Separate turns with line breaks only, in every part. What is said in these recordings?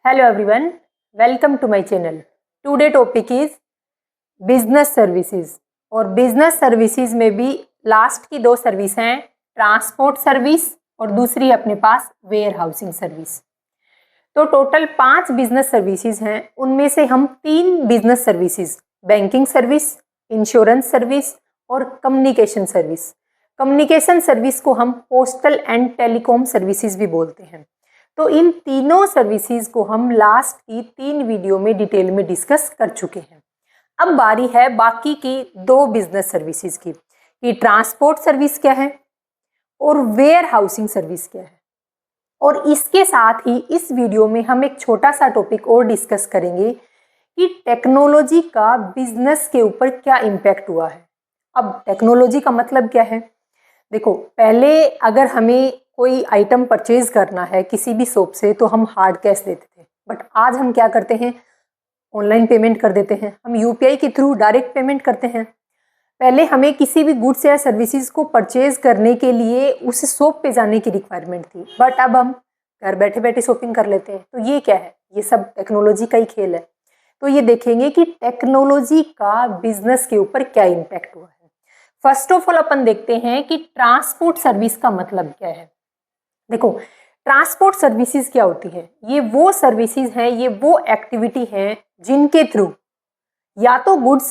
Hello everyone, welcome to my channel. Today topic is business services और business services में भी last की दो सर्विस हैं, ट्रांसपोर्ट सर्विस और दूसरी अपने पास वेयर हाउसिंग सर्विस। तो टोटल 5 बिजनेस सर्विसेज हैं, उनमें से हम 3 business services banking service, insurance service और कम्युनिकेशन सर्विस। कम्युनिकेशन सर्विस को हम पोस्टल एंड टेलीकॉम सर्विसेज भी बोलते हैं। तो इन तीनों सर्विसेज को हम लास्ट की 3 वीडियो में डिटेल में डिस्कस कर चुके हैं। अब बारी है बाकी की 2 बिजनेस सर्विसेज की कि ट्रांसपोर्ट सर्विस क्या है और वेयर हाउसिंग सर्विस क्या है। और इसके साथ ही इस वीडियो में हम एक छोटा सा टॉपिक और डिस्कस करेंगे कि टेक्नोलॉजी का बिजनेस के ऊपर क्या इम्पैक्ट हुआ है। अब टेक्नोलॉजी का मतलब क्या है? देखो, पहले अगर हमें कोई आइटम परचेज करना है किसी भी शॉप से तो हम हार्ड कैश देते थे, बट आज हम क्या करते हैं, ऑनलाइन पेमेंट कर देते हैं। हम यूपीआई के थ्रू डायरेक्ट पेमेंट करते हैं। पहले हमें किसी भी गुड्स या सर्विसेज को परचेज करने के लिए उस शॉप पे जाने की रिक्वायरमेंट थी, बट अब हम घर बैठे बैठे शॉपिंग कर लेते हैं। तो ये क्या है? ये सब टेक्नोलॉजी का ही खेल है। तो ये देखेंगे कि टेक्नोलॉजी का बिजनेस के ऊपर क्या इम्पैक्ट हुआ है। फर्स्ट ऑफ ऑल अपन देखते हैं कि ट्रांसपोर्ट सर्विस का मतलब क्या है। देखो, ट्रांसपोर्ट सर्विसेज क्या होती है? ये वो सर्विसेज हैं, ये वो एक्टिविटी हैं जिनके थ्रू या तो गुड्स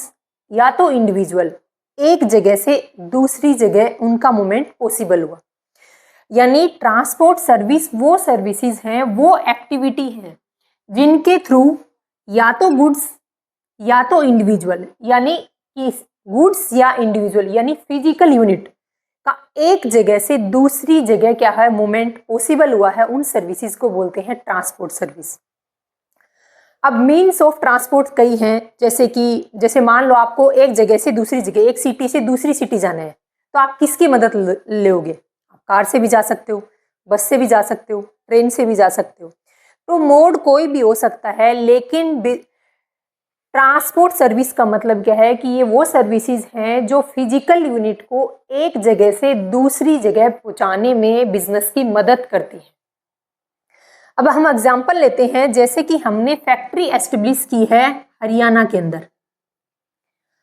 या तो इंडिविजुअल एक जगह से दूसरी जगह उनका मूवमेंट पॉसिबल हुआ। यानी ट्रांसपोर्ट सर्विस वो सर्विसेज हैं, वो एक्टिविटी हैं जिनके थ्रू या तो गुड्स या तो इंडिविजुअल, यानी कि गुड्स या इंडिविजुअल यानी फिजिकल यूनिट का एक जगह से दूसरी जगह क्या है मूवमेंट पॉसिबल हुआ है, उन सर्विसेज को बोलते हैं ट्रांसपोर्ट सर्विस। अब मीन्स ऑफ ट्रांसपोर्ट कई हैं, जैसे मान लो आपको एक जगह से दूसरी जगह, एक सिटी से दूसरी सिटी जाना है, तो आप किसकी मदद लोगे? आप कार से भी जा सकते हो, बस से भी जा सकते हो, ट्रेन से भी जा सकते हो। तो मोड कोई भी हो सकता है, लेकिन ट्रांसपोर्ट सर्विस का मतलब क्या है कि ये वो सर्विसेज हैं जो फिजिकल यूनिट को एक जगह से दूसरी जगह पहुंचाने में बिजनेस की मदद करती है। अब हम एग्जांपल लेते हैं, जैसे कि हमने फैक्ट्री एस्टेब्लिश की है हरियाणा के अंदर।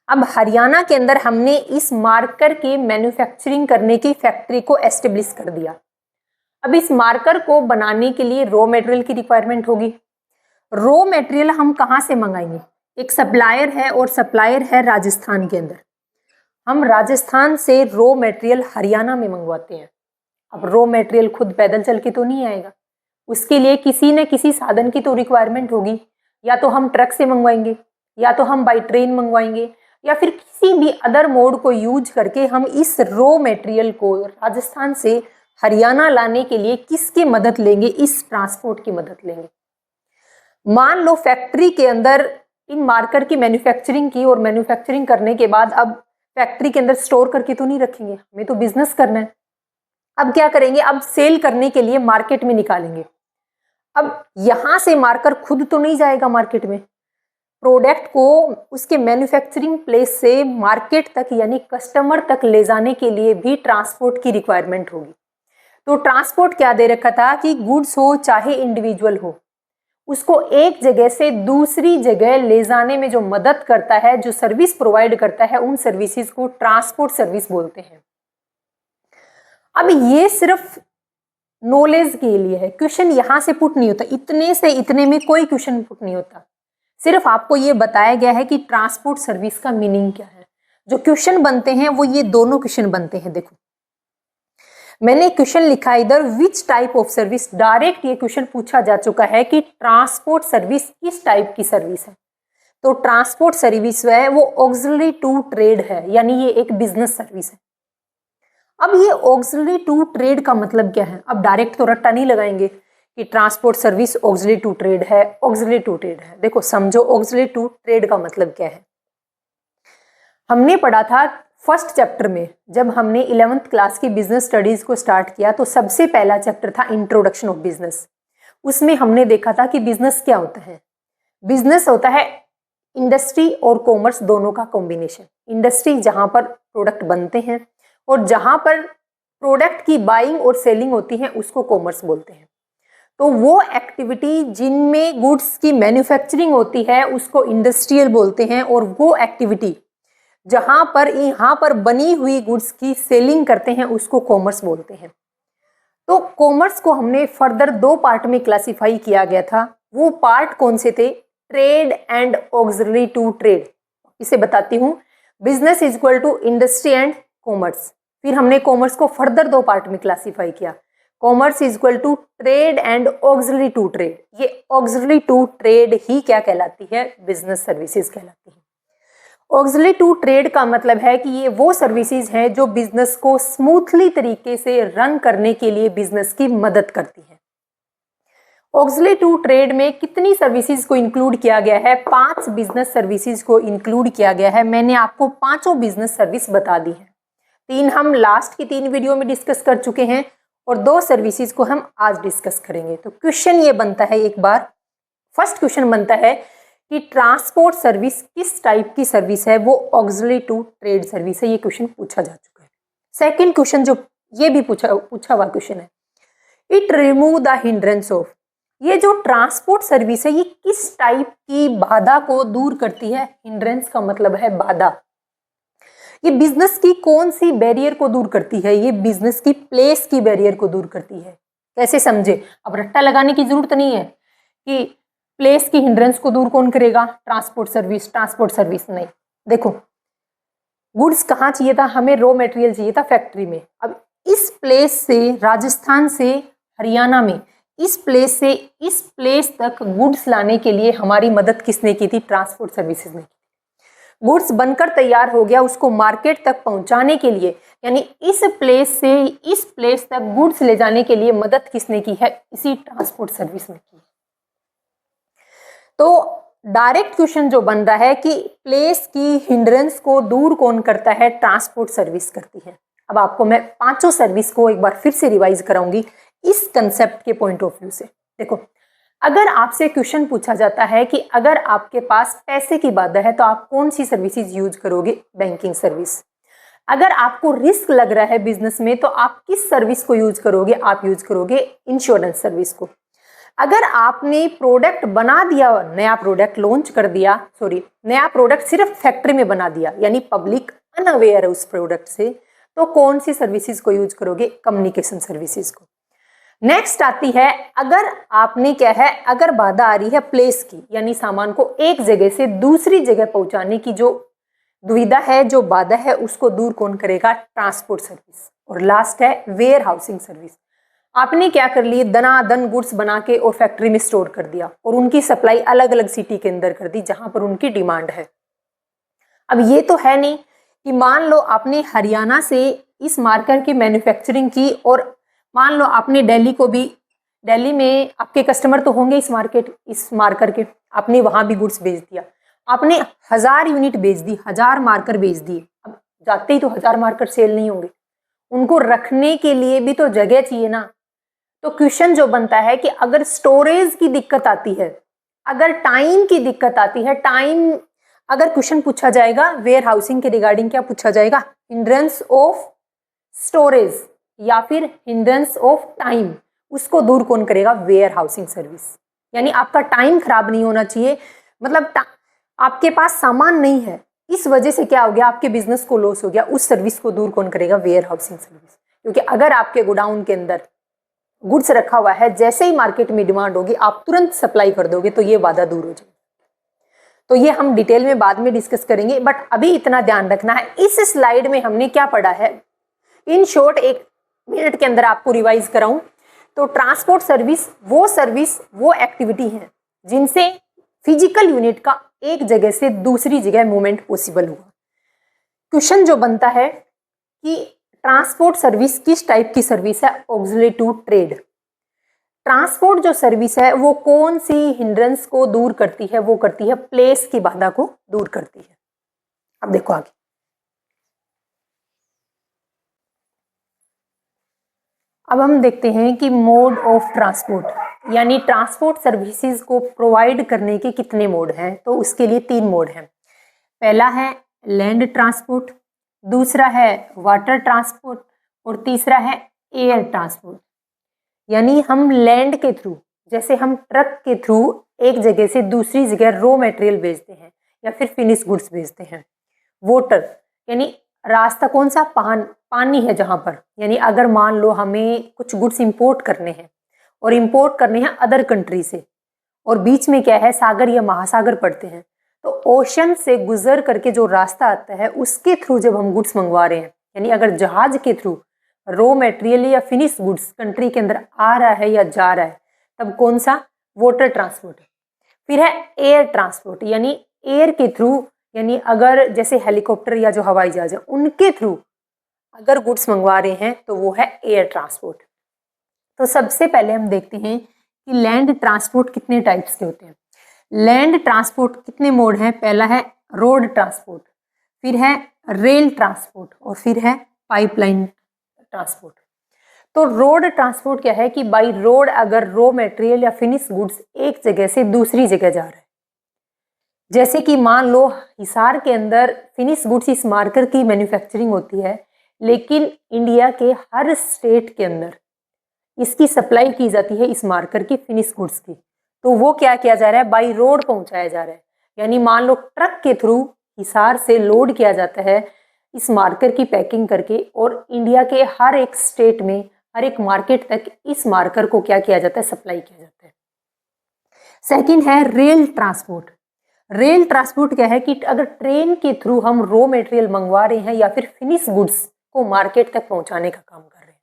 अब हरियाणा के अंदर हमने इस मार्कर की मैन्युफैक्चरिंग करने की फैक्ट्री को एस्टेब्लिश कर दिया। अब इस मार्कर को बनाने के लिए रॉ मटेरियल की रिक्वायरमेंट होगी। रॉ मटेरियल हम कहाँ से मंगाएंगे? एक सप्लायर है और सप्लायर है राजस्थान के अंदर। हम राजस्थान से रॉ मटेरियल हरियाणा में मंगवाते हैं। अब रॉ मटेरियल खुद पैदल चल के तो नहीं आएगा, उसके लिए किसी न किसी साधन की तो रिक्वायरमेंट होगी। या तो हम ट्रक से मंगवाएंगे, या तो हम बाई ट्रेन मंगवाएंगे, या फिर किसी भी अदर मोड को यूज करके हम इस रॉ मटेरियल को राजस्थान से हरियाणा लाने के लिए किसकी मदद लेंगे? इस ट्रांसपोर्ट की मदद लेंगे। मान लो फैक्ट्री के अंदर इन मार्कर की मैन्युफैक्चरिंग की, और मैन्युफैक्चरिंग करने के बाद अब फैक्ट्री के अंदर स्टोर करके तो नहीं रखेंगे, हमें तो बिजनेस करना है। अब क्या करेंगे? अब सेल करने के लिए मार्केट में निकालेंगे। अब यहां से मार्कर खुद तो नहीं जाएगा मार्केट में, प्रोडक्ट को उसके मैन्युफैक्चरिंग प्लेस से मार्केट तक यानी कस्टमर तक ले जाने के लिए भी ट्रांसपोर्ट की रिक्वायरमेंट होगी। तो ट्रांसपोर्ट क्या दे रखा था कि गुड्स हो चाहे इंडिविजुअल हो, उसको एक जगह से दूसरी जगह ले जाने में जो मदद करता है, जो सर्विस प्रोवाइड करता है, उन सर्विसेज को ट्रांसपोर्ट सर्विस बोलते हैं। अब ये सिर्फ नॉलेज के लिए है, क्वेश्चन यहां से पुट नहीं होता, इतने से इतने में कोई क्वेश्चन पुट नहीं होता। सिर्फ आपको ये बताया गया है कि ट्रांसपोर्ट सर्विस का मीनिंग क्या है। जो क्वेश्चन बनते हैं वो ये दोनों क्वेश्चन बनते हैं। देखो, मैंने क्वेश्चन लिखा इधर, which type of service. Direct ये क्वेश्चन पूछा जा चुका है कि ट्रांसपोर्ट सर्विस किस टाइप की सर्विस है। तो ट्रांसपोर्ट सर्विस है वो ऑक्सिलरी टू ट्रेड है, यानी ये एक बिजनेस सर्विस है। अब ये ऑक्सिलरी टू ट्रेड का मतलब क्या है? अब डायरेक्ट तो रट्टा नहीं लगाएंगे कि transport service auxiliary to trade है, ऑक्सिलरी टू ट्रेड है। देखो, समझो ऑक्सिलरी टू ट्रेड का मतलब क्या है। हमने पढ़ा था फर्स्ट चैप्टर में, जब हमने 11th क्लास की बिजनेस स्टडीज को स्टार्ट किया तो सबसे पहला चैप्टर था इंट्रोडक्शन ऑफ बिजनेस। उसमें हमने देखा था कि बिजनेस क्या होता है। बिजनेस होता है इंडस्ट्री और कॉमर्स दोनों का कॉम्बिनेशन। इंडस्ट्री जहां पर प्रोडक्ट बनते हैं और जहां पर प्रोडक्ट की बाइंग और सेलिंग होती है उसको कॉमर्स बोलते हैं। तो वो एक्टिविटी जिनमें गुड्स की मैन्युफैक्चरिंग होती है उसको इंडस्ट्रियल बोलते हैं, और वो एक्टिविटी जहां पर यहाँ पर बनी हुई गुड्स की सेलिंग करते हैं उसको कॉमर्स बोलते हैं। तो कॉमर्स को हमने फर्दर दो पार्ट में क्लासिफाई किया गया था। वो पार्ट कौन से थे? Trade and auxiliary to trade. इसे बताती हूँ, business is equal to industry and commerce. फिर हमने कॉमर्स को फर्दर दो पार्ट में क्लासिफाई किया। Commerce is equal to trade and auxiliary to trade. ये ऑक्सिलरी टू ट्रेड ही क्या कहलाती है? बिजनेस सर्विसेज कहलाती है। ऑक्सिलरी टू ट्रेड का मतलब है कि ये वो सर्विसेज हैं जो बिजनेस को स्मूथली तरीके से रन करने के लिए बिजनेस की मदद करती है। ऑक्सिलरी टू ट्रेड में कितनी सर्विसेज को इंक्लूड किया गया है? 5 बिजनेस सर्विसेज को इंक्लूड किया गया है। मैंने आपको पांचों बिजनेस सर्विस बता दी है। 3 हम लास्ट की 3 वीडियो में डिस्कस कर चुके हैं और 2 सर्विसेज को हम आज डिस्कस करेंगे। तो क्वेश्चन ये बनता है, एक बार फर्स्ट क्वेश्चन बनता है कि ट्रांसपोर्ट सर्विस किस टाइप की सर्विस है? वो ऑक्सिलरी टू ट्रेड सर्विस है। ये क्वेश्चन पूछा जा चुका है। सेकंड क्वेश्चन जो ये भी पूछा हुआ क्वेश्चन है, it remove the hindrance of. ये जो ट्रांसपोर्ट सर्विस है ये किस टाइप की बाधा को दूर करती है? हिंड्रेंस का मतलब है बाधा। ये बिजनेस की कौन सी बैरियर को दूर करती है? ये बिजनेस की प्लेस की बैरियर को दूर करती है। कैसे समझे? अब रट्टा लगाने की जरूरत नहीं है कि प्लेस की हिंड्रेंस को दूर कौन करेगा? ट्रांसपोर्ट सर्विस नहीं। देखो, गुड्स कहाँ चाहिए था? हमें रॉ मटेरियल चाहिए था फैक्ट्री में। अब इस प्लेस से, राजस्थान से हरियाणा में, इस प्लेस से इस प्लेस तक गुड्स लाने के लिए हमारी मदद किसने की थी? ट्रांसपोर्ट सर्विसेज ने। गुड्स बनकर तैयार हो गया, उसको मार्केट तक पहुंचाने के लिए, यानी इस प्लेस से इस प्लेस तक गुड्स ले जाने के लिए मदद किसने की है? इसी ट्रांसपोर्ट सर्विस ने की। तो डायरेक्ट क्वेश्चन जो बन रहा है कि प्लेस की हिंड्रेंस को दूर कौन करता है? ट्रांसपोर्ट सर्विस करती है। अब आपको मैं पांचों सर्विस को एक बार फिर से रिवाइज कराऊंगी इस कंसेप्ट के पॉइंट ऑफ व्यू से। देखो, अगर आपसे क्वेश्चन पूछा जाता है कि अगर आपके पास पैसे की बाधा है तो आप कौन सी सर्विसेज यूज करोगे? Banking service. अगर आपको रिस्क लग रहा है बिजनेस में तो आप किस सर्विस को यूज करोगे? आप यूज करोगे इंश्योरेंस सर्विस को। अगर आपने प्रोडक्ट बना दिया, नया प्रोडक्ट लॉन्च कर दिया, नया प्रोडक्ट सिर्फ फैक्ट्री में बना दिया, यानी पब्लिक अनअवेयर है उस प्रोडक्ट से, तो कौन सी सर्विसेज को यूज करोगे? कम्युनिकेशन सर्विसेज को। नेक्स्ट आती है, अगर आपने क्या है, अगर बाधा आ रही है प्लेस की, यानी सामान को एक जगह से दूसरी जगह पहुंचाने की जो दुविधा है, जो बाधा है, उसको दूर कौन करेगा? Transport service. और लास्ट है वेयर हाउसिंग सर्विस। आपने क्या कर लिए? दनादन गुड्स बना के और फैक्ट्री में स्टोर कर दिया और उनकी सप्लाई अलग अलग सिटी के अंदर कर दी जहां पर उनकी डिमांड है। अब ये तो है नहीं कि मान लो आपने हरियाणा से इस मार्कर की मैन्युफैक्चरिंग की और मान लो आपने दिल्ली को भी, दिल्ली में आपके कस्टमर तो होंगे इस मार्कर के, आपने वहां भी गुड्स भेज दिया। आपने 1000 यूनिट भेज दी, 1000 मार्कर भेज दिए। अब जाते ही तो 1000 मार्कर सेल नहीं होंगे, उनको रखने के लिए भी तो जगह चाहिए ना। तो क्वेश्चन जो बनता है कि अगर स्टोरेज की दिक्कत आती है, अगर टाइम की दिक्कत आती है, टाइम अगर क्वेश्चन पूछा जाएगा वेयर हाउसिंग के रिगार्डिंग, क्या पूछा जाएगा? हिंड्रेंस ऑफ स्टोरेज या फिर हिंड्रेंस ऑफ टाइम, उसको दूर कौन करेगा? Warehousing service. यानी आपका टाइम खराब नहीं होना चाहिए, मतलब आपके पास सामान नहीं है, इस वजह से क्या हो गया? आपके बिजनेस को लॉस हो गया, उस सर्विस को दूर कौन करेगा? Warehousing service. क्योंकि अगर आपके गोडाउन के अंदर गुड्स रखा हुआ है, जैसे ही मार्केट में डिमांड होगी आप तुरंत सप्लाई कर दोगे, तो ये बाधा दूर हो जाएगी। तो ये हम डिटेल में बाद में डिस्कस करेंगे, बट अभी इतना ध्यान रखना है, इस स्लाइड में हमने क्या पढ़ा है, इन शॉर्ट 1 मिनट के अंदर आपको रिवाइज कराऊं तो ट्रांसपोर्ट सर्विस वो एक्टिविटी है जिनसे फिजिकल यूनिट का एक जगह से दूसरी जगह मूवमेंट पॉसिबल हुआ। क्वेश्चन जो बनता है कि ट्रांसपोर्ट सर्विस किस टाइप की सर्विस है? Auxiliary to trade. ट्रांसपोर्ट जो सर्विस है वो कौन सी हिंड्रेंस को दूर करती है? वो करती है प्लेस की बाधा को दूर करती है। अब देखो आगे, अब हम देखते हैं कि मोड ऑफ ट्रांसपोर्ट, यानी ट्रांसपोर्ट सर्विसेज को प्रोवाइड करने के कितने मोड हैं? तो उसके लिए 3 मोड हैं। पहला है लैंड ट्रांसपोर्ट, दूसरा है वाटर ट्रांसपोर्ट और तीसरा है एयर ट्रांसपोर्ट। यानी हम लैंड के थ्रू, जैसे हम ट्रक के थ्रू एक जगह से दूसरी जगह रॉ मटेरियल भेजते हैं या फिर फिनिश गुड्स भेजते हैं। वाटर यानी रास्ता कौन सा, पानी है जहाँ पर, यानी अगर मान लो हमें कुछ गुड्स इंपोर्ट करने हैं और इंपोर्ट करने हैं अदर कंट्री से, और बीच में क्या है, सागर या महासागर पड़ते हैं, तो ओशन से गुजर करके जो रास्ता आता है उसके थ्रू जब हम गुड्स मंगवा रहे हैं, यानी अगर जहाज के थ्रू रॉ मटेरियल या फिनिश गुड्स कंट्री के अंदर आ रहा है या जा रहा है, तब कौन सा, वाटर ट्रांसपोर्ट। फिर है एयर ट्रांसपोर्ट, यानी एयर के थ्रू, यानी अगर जैसे हेलीकॉप्टर या जो हवाई जहाज है उनके थ्रू अगर गुड्स मंगवा रहे हैं तो वो है एयर ट्रांसपोर्ट। तो सबसे पहले हम देखते हैं कि लैंड ट्रांसपोर्ट कितने टाइप्स के होते हैं। लैंड ट्रांसपोर्ट कितने मोड हैं, पहला है रोड ट्रांसपोर्ट, फिर है रेल ट्रांसपोर्ट और फिर है पाइपलाइन ट्रांसपोर्ट। तो रोड ट्रांसपोर्ट क्या है कि बाई रोड अगर रॉ मटेरियल या फिनिश गुड्स एक जगह से दूसरी जगह जा रहा है, जैसे कि मान लो हिसार के अंदर फिनिश गुड्स इस मार्कर की मैन्युफैक्चरिंग होती है, लेकिन इंडिया के हर स्टेट के अंदर इसकी सप्लाई की जाती है इस मार्कर की फिनिश गुड्स की, तो वो क्या किया जा रहा है, बाई रोड पहुंचाया जा रहा है। यानी मान लो ट्रक के थ्रू हिसार से लोड किया जाता है इस मार्कर की पैकिंग करके, और इंडिया के हर एक स्टेट में हर एक मार्केट तक इस मार्कर को क्या किया जाता है, सप्लाई किया जाता है। सेकंड है रेल ट्रांसपोर्ट। रेल ट्रांसपोर्ट क्या है कि अगर ट्रेन के थ्रू हम रॉ मटेरियल मंगवा रहे हैं या फिर फिनिश गुड्स को मार्केट तक पहुंचाने का काम कर रहे हैं।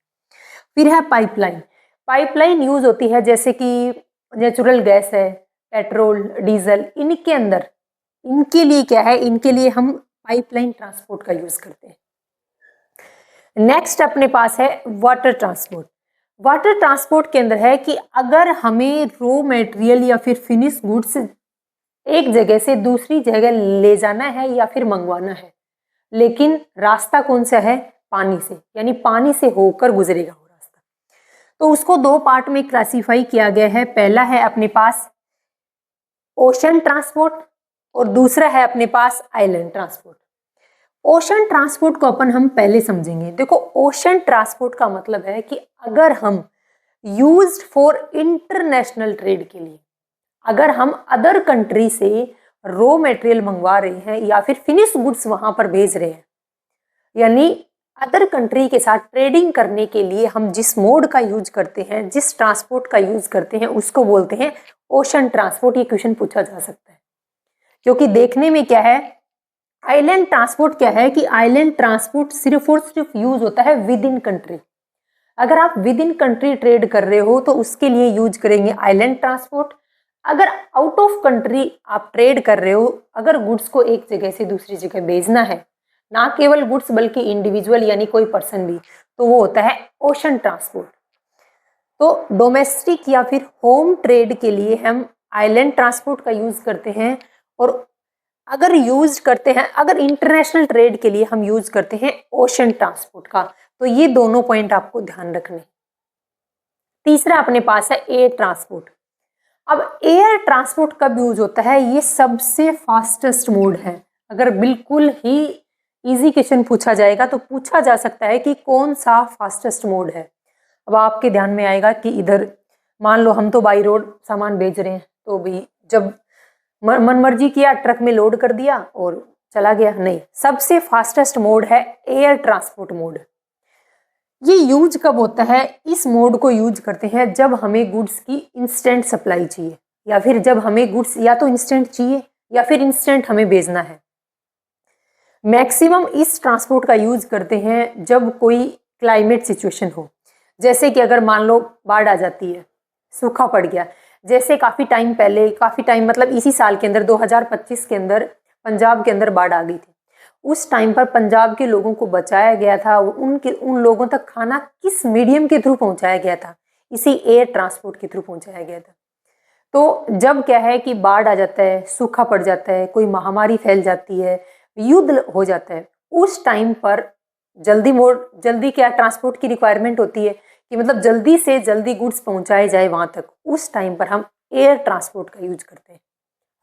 फिर है पाइपलाइन। पाइपलाइन यूज होती है जैसे कि नेचुरल गैस है, पेट्रोल, डीजल, इनके अंदर, इनके लिए क्या है, इनके लिए हम पाइपलाइन ट्रांसपोर्ट का यूज करते हैं। नेक्स्ट अपने पास है वाटर ट्रांसपोर्ट। वाटर ट्रांसपोर्ट के अंदर है कि अगर हमें रॉ मटेरियल या फिर फिनिश गुड्स एक जगह से दूसरी जगह ले जाना है या फिर मंगवाना है, लेकिन रास्ता कौन सा है, पानी से, यानी पानी से होकर गुजरेगा वो रास्ता, तो उसको दो पार्ट में क्लासिफाई किया गया है। पहला है अपने पास ओशन ट्रांसपोर्ट और दूसरा है अपने पास आइलैंड ट्रांसपोर्ट। ओशन ट्रांसपोर्ट को अपन हम पहले समझेंगे। देखो, ओशन ट्रांसपोर्ट का मतलब है कि अगर हम यूज्ड फॉर इंटरनेशनल ट्रेड के लिए, अगर हम अदर कंट्री से रॉ मटेरियल मंगवा रहे हैं या फिर फिनिश गुड्स वहां पर भेज रहे हैं, यानी अदर कंट्री के साथ ट्रेडिंग करने के लिए हम जिस मोड का यूज करते हैं, जिस ट्रांसपोर्ट का यूज करते हैं, उसको बोलते हैं ओशन ट्रांसपोर्ट। ये क्वेश्चन पूछा जा सकता है, क्योंकि देखने में क्या है, आइलैंड ट्रांसपोर्ट क्या है कि आइलैंड ट्रांसपोर्ट सिर्फ और सिर्फ यूज होता है विद इन कंट्री। अगर आप विद इन कंट्री ट्रेड कर रहे हो तो उसके लिए यूज करेंगे आइलैंड ट्रांसपोर्ट। अगर आउट ऑफ कंट्री आप ट्रेड कर रहे हो, अगर गुड्स को एक जगह से दूसरी जगह भेजना है, ना केवल गुड्स बल्कि इंडिविजुअल यानी कोई पर्सन भी, तो वो होता है ओशन ट्रांसपोर्ट। तो डोमेस्टिक या फिर होम ट्रेड के लिए हम आइलैंड ट्रांसपोर्ट का यूज करते हैं, और अगर यूज करते हैं, अगर इंटरनेशनल ट्रेड के लिए हम यूज करते हैं ओशन ट्रांसपोर्ट का। तो ये दोनों पॉइंट आपको ध्यान रखने। तीसरा अपने पास है एयर ट्रांसपोर्ट। अब एयर ट्रांसपोर्ट कब यूज होता है, ये सबसे फास्टेस्ट मोड है। अगर बिल्कुल ही इजी क्वेश्चन पूछा जाएगा तो पूछा जा सकता है कि कौन सा फास्टेस्ट मोड है। अब आपके ध्यान में आएगा कि इधर मान लो हम तो बाई रोड सामान भेज रहे हैं, तो भी जब मन मर्जी किया ट्रक में लोड कर दिया और चला गया, नहीं, सबसे फास्टेस्ट मोड है एयर ट्रांसपोर्ट मोड। ये यूज कब होता है, इस मोड को यूज करते हैं जब हमें गुड्स की इंस्टेंट सप्लाई चाहिए, या फिर जब हमें गुड्स या तो इंस्टेंट चाहिए या फिर इंस्टेंट हमें भेजना है। मैक्सिमम इस ट्रांसपोर्ट का यूज करते हैं जब कोई क्लाइमेट सिचुएशन हो, जैसे कि अगर मान लो बाढ़ आ जाती है, सूखा पड़ गया, जैसे काफ़ी टाइम मतलब इसी साल के अंदर 2025 के अंदर पंजाब के अंदर बाढ़ आ गई थी। उस टाइम पर पंजाब के लोगों को बचाया गया था, उन लोगों तक खाना किस मीडियम के थ्रू पहुंचाया गया था, इसी एयर ट्रांसपोर्ट के थ्रू पहुंचाया गया था। तो जब क्या है कि बाढ़ आ जाता है, सूखा पड़ जाता है, कोई महामारी फैल जाती है, युद्ध हो जाता है, उस टाइम पर जल्दी क्या ट्रांसपोर्ट की रिक्वायरमेंट होती है कि मतलब जल्दी से जल्दी गुड्स पहुंचाए जाए वहां तक। उस टाइम पर हम एयर ट्रांसपोर्ट का यूज करते हैं।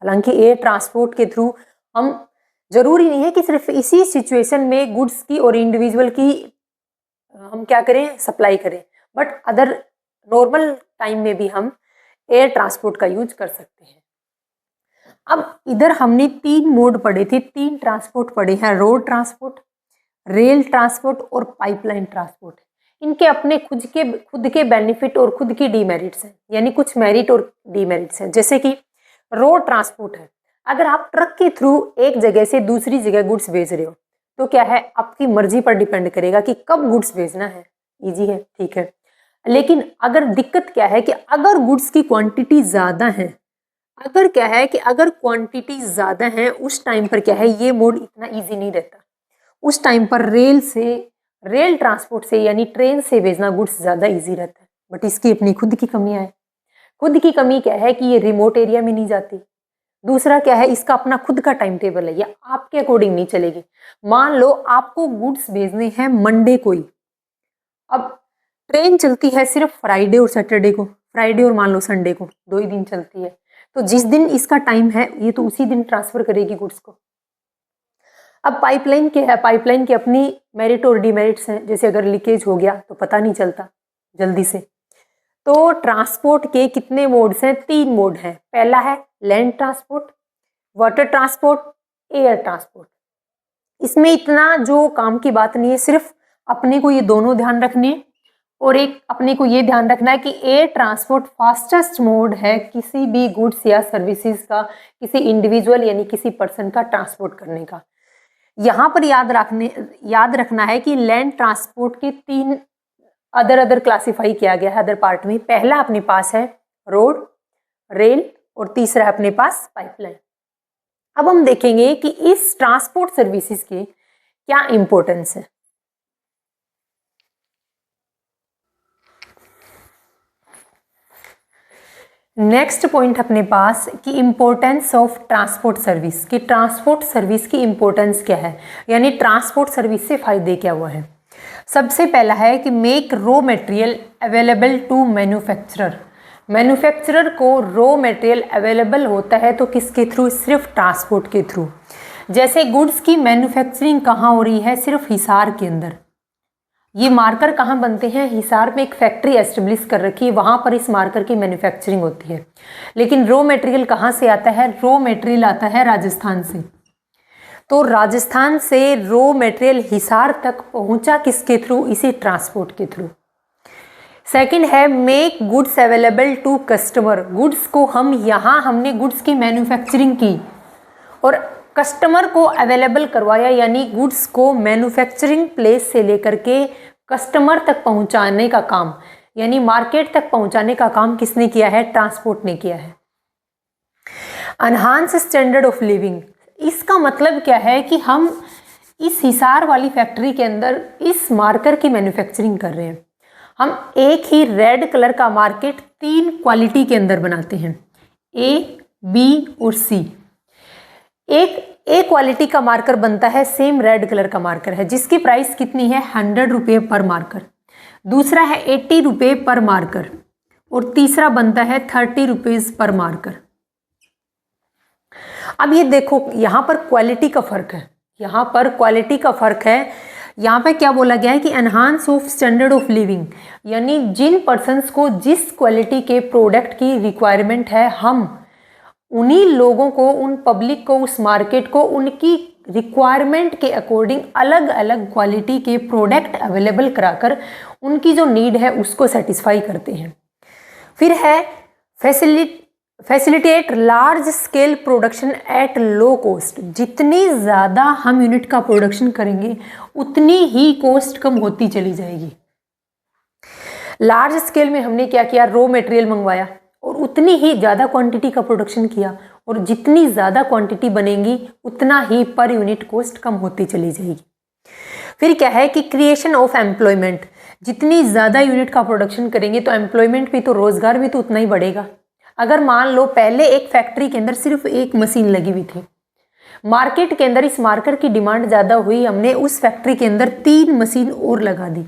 हालांकि एयर ट्रांसपोर्ट के थ्रू हम, जरूरी नहीं है कि सिर्फ इसी सिचुएशन में गुड्स की और इंडिविजुअल की हम क्या करें, सप्लाई करें, बट अदर नॉर्मल टाइम में भी हम एयर ट्रांसपोर्ट का यूज कर सकते हैं। अब इधर हमने 3 मोड पढ़े थे, 3 ट्रांसपोर्ट पढ़े हैं, रोड ट्रांसपोर्ट, रेल ट्रांसपोर्ट और पाइपलाइन ट्रांसपोर्ट। इनके अपने खुद के बेनिफिट और खुद की डीमेरिट्स हैं, यानी कुछ मेरिट और डीमेरिट्स हैं। जैसे कि रोड ट्रांसपोर्ट है, अगर आप ट्रक के थ्रू एक जगह से दूसरी जगह गुड्स भेज रहे हो तो क्या है, आपकी मर्जी पर डिपेंड करेगा कि कब गुड्स भेजना है, इजी है, ठीक है। लेकिन अगर दिक्कत क्या है कि अगर गुड्स की क्वांटिटी ज़्यादा है, अगर क्वांटिटी ज़्यादा है उस टाइम पर क्या है, ये मोड इतना ईजी नहीं रहता। उस टाइम पर रेल ट्रांसपोर्ट से यानी ट्रेन से भेजना गुड्स ज़्यादा ईजी रहता है। बट इसकी अपनी खुद की कमियाँ हैं। खुद की कमी क्या है कि ये रिमोट एरिया में नहीं जाती। दूसरा क्या है, इसका अपना खुद का टाइम टेबल है, या आपके अकॉर्डिंग नहीं चलेगी। मान लो आपको गुड्स भेजने हैं मंडे को ही, अब ट्रेन चलती है सिर्फ फ्राइडे और सैटरडे को, फ्राइडे और मान लो संडे को, 2 ही दिन चलती है। तो जिस दिन इसका टाइम है ये तो उसी दिन ट्रांसफर करेगी गुड्स को। अब पाइपलाइन क्या है, पाइपलाइन की अपनी मेरिट और डिमेरिट्स हैं। जैसे अगर लीकेज हो गया तो पता नहीं चलता जल्दी से। तो ट्रांसपोर्ट के कितने मोड्स हैं, 3 मोड हैं। पहला है land transport, water transport, air transport. इसमें इतना जो काम की बात नहीं है, सिर्फ अपने को ये दोनों ध्यान रखने, और एक अपने को ये ध्यान रखना है कि एयर ट्रांसपोर्ट फास्टेस्ट मोड है किसी भी गुड्स या सर्विसेज का, किसी इंडिविजुअल यानी किसी पर्सन का ट्रांसपोर्ट करने का। यहाँ पर याद रखना है कि लैंड ट्रांसपोर्ट के 3 अदर क्लासीफाई किया गया है अदर पार्ट में। पहला अपने पास है रोड, रेल, और तीसरा अपने पास पाइपलाइन। अब हम देखेंगे कि इस ट्रांसपोर्ट सर्विसेज के क्या इंपॉर्टेंस है। नेक्स्ट पॉइंट अपने पास कि इंपॉर्टेंस ऑफ ट्रांसपोर्ट सर्विस, कि ट्रांसपोर्ट सर्विस की इंपॉर्टेंस क्या है, यानी ट्रांसपोर्ट सर्विस से फायदे क्या हुआ है। सबसे पहला है कि make raw material available to manufacturer. Manufacturer को रॉ मटेरियल अवेलेबल होता है तो किसके थ्रू, सिर्फ ट्रांसपोर्ट के थ्रू। जैसे गुड्स की मैन्युफैक्चरिंग कहाँ हो रही है, सिर्फ हिसार के अंदर। ये मार्कर कहाँ बनते हैं, हिसार में एक फैक्ट्री एस्टेब्लिश कर रखी है, वहाँ पर इस मार्कर की मैन्युफैक्चरिंग होती है। लेकिन रॉ मटेरियल कहाँ से आता है, रॉ मटेरियल आता है राजस्थान से। तो राजस्थान से रॉ मटेरियल हिसार तक पहुँचा किसके थ्रू, इसी ट्रांसपोर्ट के थ्रू। सेकंड है make goods available to customer. Goods को हमने गुड्स की मैन्युफैक्चरिंग की और कस्टमर को अवेलेबल करवाया, यानी गुड्स को मैन्युफैक्चरिंग प्लेस से लेकर के कस्टमर तक पहुंचाने का काम, यानी मार्केट तक पहुंचाने का काम किसने किया है, ट्रांसपोर्ट ने किया है। एनहांस स्टैंडर्ड ऑफ लिविंग, इसका मतलब क्या है कि हम इस हिसार वाली फैक्ट्री के अंदर इस मार्कर की मैन्युफैक्चरिंग कर रहे हैं। हम एक ही रेड कलर का मार्केट 3 क्वालिटी के अंदर बनाते हैं, ए, बी और सी। एक ए क्वालिटी का मार्कर बनता है, सेम रेड कलर का मार्कर है, जिसकी प्राइस कितनी है, 100 रुपये पर मार्कर। दूसरा है 80 रुपये पर मार्कर, और तीसरा बनता है 30 रुपीज़ पर मार्कर। अब ये देखो यहाँ पर क्वालिटी का फर्क है, यहाँ पर क्वालिटी का फर्क है। यहाँ पे क्या बोला गया है कि enhance of standard of living, यानी जिन पर्सन्स को जिस क्वालिटी के प्रोडक्ट की रिक्वायरमेंट है, हम उन्हीं लोगों को, उन पब्लिक को, उस मार्केट को उनकी रिक्वायरमेंट के अकॉर्डिंग अलग अलग क्वालिटी के प्रोडक्ट अवेलेबल कराकर उनकी जो नीड है उसको सेटिस्फाई करते हैं। फिर है facilitate large scale production at low cost. जितनी ज़्यादा हम यूनिट का प्रोडक्शन करेंगे उतनी ही कॉस्ट कम होती चली जाएगी। लार्ज स्केल में हमने क्या किया, रॉ मटेरियल मंगवाया और उतनी ही ज़्यादा क्वांटिटी का प्रोडक्शन किया, और जितनी ज़्यादा क्वांटिटी बनेगी उतना ही पर यूनिट कॉस्ट कम होती चली जाएगी। फिर क्या है कि क्रिएशन ऑफ एम्प्लॉयमेंट, जितनी ज़्यादा यूनिट का प्रोडक्शन करेंगे तो एम्प्लॉयमेंट भी, तो रोज़गार भी तो उतना ही बढ़ेगा। अगर मान लो पहले एक फैक्ट्री के अंदर सिर्फ एक मशीन लगी हुई थी, मार्केट के अंदर इस मार्कर की डिमांड ज़्यादा हुई, हमने उस फैक्ट्री के अंदर 3 मशीन और लगा दी।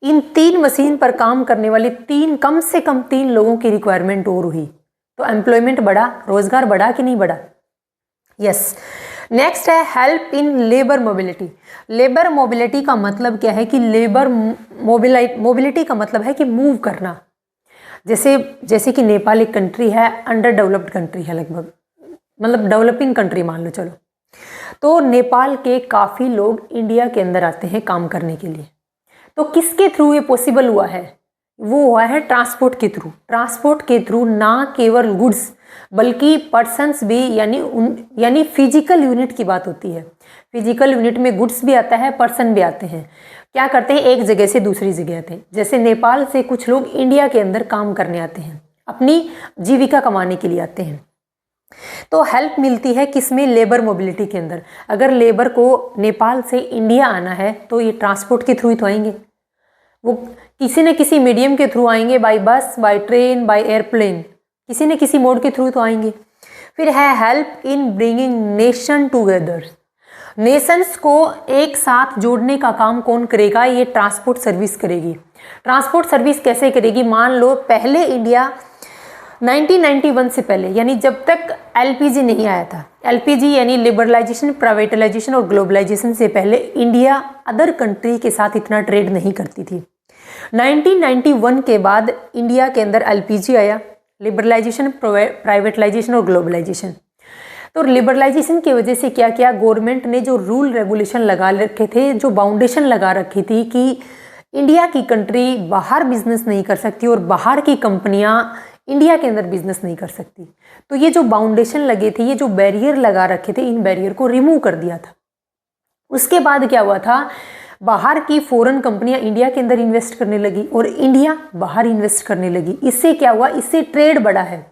इन 3 मशीन पर काम करने वाले कम से कम 3 लोगों की रिक्वायरमेंट और हुई, तो एम्प्लॉयमेंट बढ़ा, रोजगार बढ़ा कि नहीं बढ़ा, यस। नेक्स्ट है help in labour mobility. Labour mobility का मतलब क्या है कि लेबर मोबिलिटी का मतलब है कि मूव करना। जैसे जैसे कि नेपाल एक कंट्री है, अंडर डेवलप्ड कंट्री है लगभग, मतलब डेवलपिंग कंट्री मान लो चलो। तो नेपाल के काफ़ी लोग इंडिया के अंदर आते हैं काम करने के लिए। तो किसके थ्रू ये पॉसिबल हुआ है? वो हुआ है ट्रांसपोर्ट के थ्रू। ट्रांसपोर्ट के थ्रू ना केवल गुड्स बल्कि पर्सन्स भी, यानी फिजिकल यूनिट की बात होती है। फिजिकल यूनिट में गुड्स भी आता है, पर्सन भी आते हैं। क्या करते हैं, एक जगह से दूसरी जगह आते हैं। जैसे नेपाल से कुछ लोग इंडिया के अंदर काम करने आते हैं, अपनी जीविका कमाने के लिए आते हैं। तो हेल्प मिलती है किसमें, लेबर मोबिलिटी के अंदर। अगर लेबर को नेपाल से इंडिया आना है तो ये ट्रांसपोर्ट के थ्रू ही तो आएंगे, वो किसी न किसी मीडियम के थ्रू आएंगे, बाय बस, बाय ट्रेन, बाय एयरप्लेन, किसी न किसी मोड के थ्रू तो आएंगे। फिर है help in bringing nation together. Nations को एक साथ जोड़ने का काम कौन करेगा, ये ट्रांसपोर्ट सर्विस करेगी। ट्रांसपोर्ट सर्विस कैसे करेगी, मान लो पहले इंडिया 1991 से पहले, यानी जब तक एलपीजी नहीं आया था, एलपीजी यानी लिबरलाइजेशन, प्राइवेटलाइजेशन और ग्लोबलाइजेशन से पहले इंडिया अदर कंट्री के साथ इतना ट्रेड नहीं करती थी। 1991 के बाद इंडिया के अंदर एलपीजी आया, लिबरलाइजेशन, प्राइवेटलाइजेशन और ग्लोबलाइजेशन। तो लिबरलाइजेशन की वजह से क्या किया, गवर्नमेंट ने जो रूल रेगुलेशन लगा रखे थे, जो बाउंडेशन लगा रखी थी कि इंडिया की कंट्री बाहर बिजनेस नहीं कर सकती और बाहर की कंपनियां इंडिया के अंदर बिजनेस नहीं कर सकती। तो ये जो बाउंडेशन लगे थे, ये जो बैरियर लगा रखे थे, इन बैरियर को रिमूव कर दिया था। उसके बाद क्या हुआ था, बाहर की फॉरेन कंपनियां इंडिया के अंदर इन्वेस्ट करने लगी और इंडिया बाहर इन्वेस्ट करने लगी। इससे क्या हुआ, इससे ट्रेड बढ़ा है।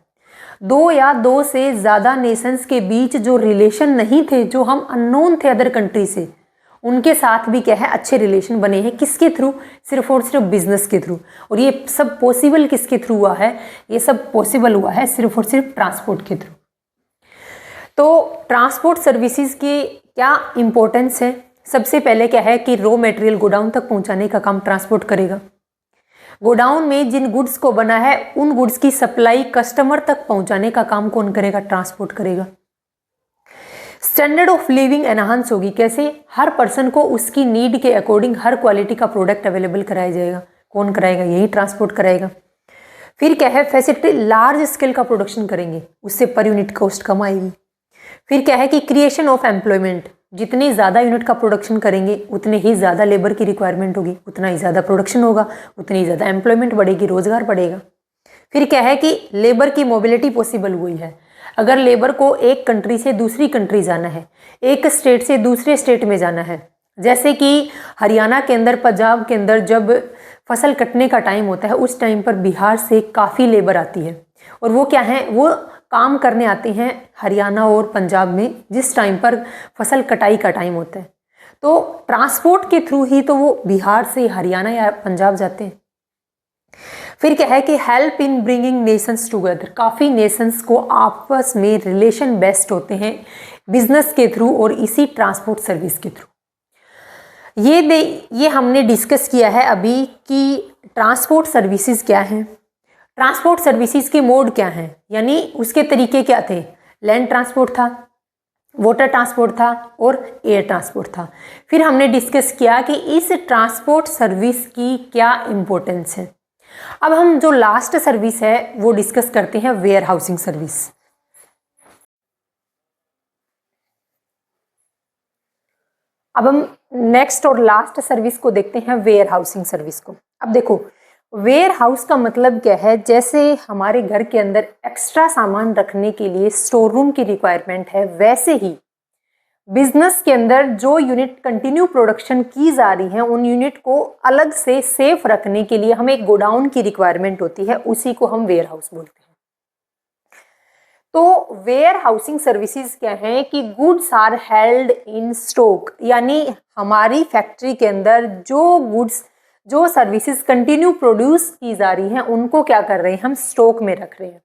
दो या दो से ज़्यादा नेशंस के बीच जो रिलेशन नहीं थे, जो हम अननोन थे अदर कंट्री से, उनके साथ भी क्या है, अच्छे रिलेशन बने हैं। किसके थ्रू, सिर्फ और सिर्फ बिजनेस के थ्रू। और ये सब पॉसिबल किसके थ्रू हुआ है, ये सब पॉसिबल हुआ है सिर्फ और सिर्फ ट्रांसपोर्ट के थ्रू। तो ट्रांसपोर्ट सर्विसेज की क्या इंपॉर्टेंस है, सबसे पहले क्या है कि रॉ मटेरियल गोडाउन तक पहुंचाने का काम ट्रांसपोर्ट करेगा। गोडाउन में जिन गुड्स को बना है उन गुड्स की सप्लाई कस्टमर तक पहुंचाने का काम कौन करेगा, ट्रांसपोर्ट करेगा। स्टैंडर्ड ऑफ लिविंग एनहांस होगी, कैसे, हर पर्सन को उसकी नीड के अकॉर्डिंग हर क्वालिटी का प्रोडक्ट अवेलेबल कराया जाएगा। कौन कराएगा, यही ट्रांसपोर्ट कराएगा। फिर क्या है, फैसिलिटी, लार्ज स्केल का प्रोडक्शन करेंगे, उससे पर यूनिट कॉस्ट कम आएगी। फिर क्या है कि क्रिएशन ऑफ एम्प्लॉयमेंट, जितनी ज़्यादा यूनिट का प्रोडक्शन करेंगे उतने ही ज़्यादा लेबर की रिक्वायरमेंट होगी, उतना ही ज़्यादा प्रोडक्शन होगा, उतनी ही ज़्यादा एम्प्लॉयमेंट बढ़ेगी, रोजगार बढ़ेगा। फिर क्या है कि लेबर की मोबिलिटी पॉसिबल हुई है। अगर लेबर को एक कंट्री से दूसरी कंट्री जाना है, एक स्टेट से दूसरे स्टेट में जाना है, जैसे कि हरियाणा के अंदर, पंजाब के अंदर जब फसल कटने का टाइम होता है, उस टाइम पर बिहार से काफ़ी लेबर आती है और वो क्या है, वो काम करने आते हैं हरियाणा और पंजाब में जिस टाइम पर फसल कटाई का टाइम होता है। तो ट्रांसपोर्ट के थ्रू ही तो वो बिहार से हरियाणा या पंजाब जाते हैं। फिर क्या है कि help in bringing Nations together, काफ़ी नेशंस को आपस में रिलेशन बेस्ट होते हैं बिजनेस के थ्रू और इसी ट्रांसपोर्ट सर्विस के थ्रू। ये हमने डिस्कस किया है अभी कि ट्रांसपोर्ट सर्विसेज क्या हैं, ट्रांसपोर्ट सर्विसेज के मोड क्या हैं, यानी उसके तरीके क्या थे। लैंड ट्रांसपोर्ट था, वाटर ट्रांसपोर्ट था और एयर ट्रांसपोर्ट था। फिर हमने डिस्कस किया कि इस ट्रांसपोर्ट सर्विस की क्या इम्पोर्टेंस है। अब हम जो लास्ट सर्विस है वो डिस्कस करते हैं, वेयर हाउसिंग सर्विस। अब हम नेक्स्ट और लास्ट सर्विस को देखते हैं, वेयर हाउसिंग सर्विस को। अब देखो, वेयर हाउस का मतलब क्या है, जैसे हमारे घर के अंदर एक्स्ट्रा सामान रखने के लिए स्टोर रूम की रिक्वायरमेंट है, वैसे ही बिजनेस के अंदर जो यूनिट कंटिन्यू प्रोडक्शन की जा रही है उन यूनिट को अलग से सेफ रखने के लिए हमें एक गोडाउन की रिक्वायरमेंट होती है, उसी को हम वेयर हाउस बोलते हैं। तो वेयर हाउसिंग सर्विसेज क्या है कि goods are held in stock, यानी हमारी फैक्ट्री के अंदर जो गुड्स, जो सर्विसेज कंटिन्यू प्रोड्यूस की जा रही हैं उनको क्या कर रहे हैं, हम स्टॉक में रख रहे हैं।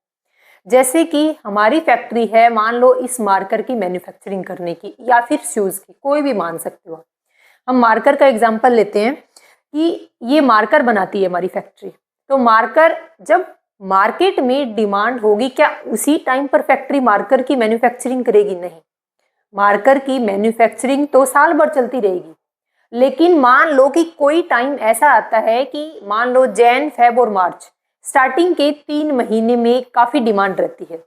जैसे कि हमारी फैक्ट्री है, मान लो इस मार्कर की मैन्युफैक्चरिंग करने की या फिर शूज़ की, कोई भी मान सकते हो। हम मार्कर का एग्जांपल लेते हैं कि ये मार्कर बनाती है हमारी फैक्ट्री। तो मार्कर जब मार्केट में डिमांड होगी, क्या उसी टाइम पर फैक्ट्री मार्कर की मैन्युफैक्चरिंग करेगी? नहीं, मार्कर की मैन्युफैक्चरिंग तो साल भर चलती रहेगी। लेकिन मान लो कि कोई टाइम ऐसा आता है कि मान लो जैन, फेब और मार्च स्टार्टिंग के 3 महीने में काफ़ी डिमांड रहती है,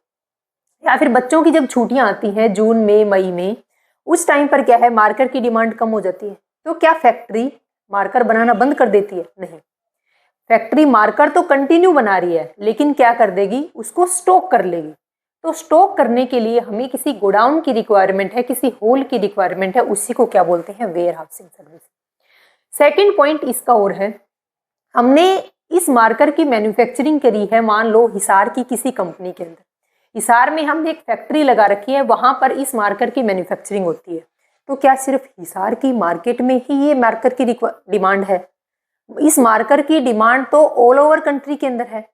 या फिर बच्चों की जब छुट्टियां आती हैं जून में मई में, उस टाइम पर क्या है मार्कर की डिमांड कम हो जाती है। तो क्या फैक्ट्री मार्कर बनाना बंद कर देती है? नहीं, फैक्ट्री मार्कर तो कंटिन्यू बना रही है, लेकिन क्या कर देगी, उसको स्टॉक कर लेगी। तो स्टॉक करने के लिए हमें किसी गोडाउन की रिक्वायरमेंट है, किसी होल की रिक्वायरमेंट है, उसी को क्या बोलते हैं, warehousing service. Second point इसका और है, हमने इस मार्कर की मैन्युफैक्चरिंग करी है, मान लो हिसार की किसी कंपनी के अंदर, हिसार में हमने एक फैक्ट्री लगा रखी है, वहां पर इस मार्कर की मैन्युफैक्चरिंग होती है। तो क्या सिर्फ हिसार की मार्केट में ही ये मार्कर की डिमांड है? इस मार्कर की डिमांड तो ऑल ओवर कंट्री के अंदर है,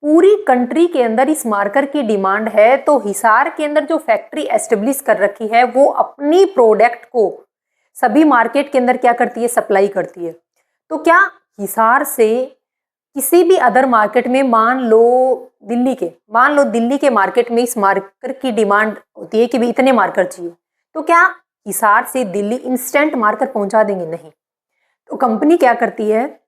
पूरी कंट्री के अंदर इस मार्कर की डिमांड है। तो हिसार के अंदर जो फैक्ट्री एस्टेब्लिश कर रखी है, वो अपनी प्रोडक्ट को सभी मार्केट के अंदर क्या करती है, सप्लाई करती है। तो क्या हिसार से किसी भी अदर मार्केट में, मान लो दिल्ली के मार्केट में इस मार्कर की डिमांड होती है कि भी इतने मार्कर चाहिए, तो क्या हिसार से दिल्ली इंस्टेंट मार्कर पहुंचा देंगे? नहीं। तो कंपनी क्या करती है,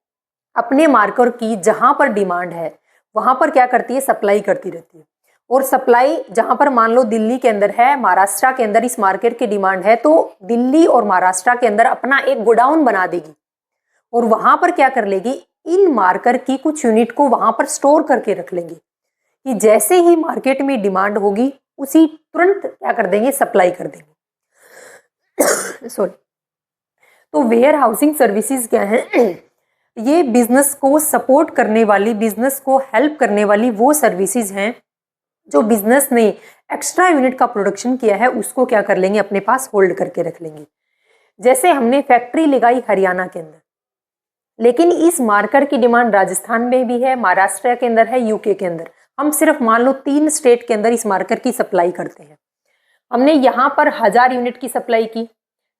अपने मार्कर की जहां पर डिमांड है वहां पर क्या करती है, सप्लाई करती रहती है। और सप्लाई जहां पर मान लो दिल्ली के अंदर है, महाराष्ट्र के अंदर इस मार्केट की डिमांड है, तो दिल्ली और महाराष्ट्र के अंदर अपना एक गोडाउन बना देगी और वहां पर क्या कर लेगी, इन मार्कर की कुछ यूनिट को वहां पर स्टोर करके रख लेंगे कि जैसे ही मार्केट में डिमांड होगी उसी तुरंत क्या कर देंगे, सप्लाई कर देंगे। सॉरी। तो वेयर हाउसिंग सर्विसेज क्या है, ये बिजनेस को सपोर्ट करने वाली, बिजनेस को हेल्प करने वाली वो सर्विसेज हैं जो बिजनेस ने एक्स्ट्रा यूनिट का प्रोडक्शन किया है उसको क्या कर लेंगे, अपने पास होल्ड करके रख लेंगे। जैसे हमने फैक्ट्री लगाई हरियाणा के अंदर, लेकिन इस मार्कर की डिमांड राजस्थान में भी है, महाराष्ट्र के अंदर है, यूके के अंदर। हम सिर्फ मान लो 3 स्टेट के अंदर इस मार्कर की सप्लाई करते हैं। हमने यहाँ पर 1000 यूनिट की सप्लाई की,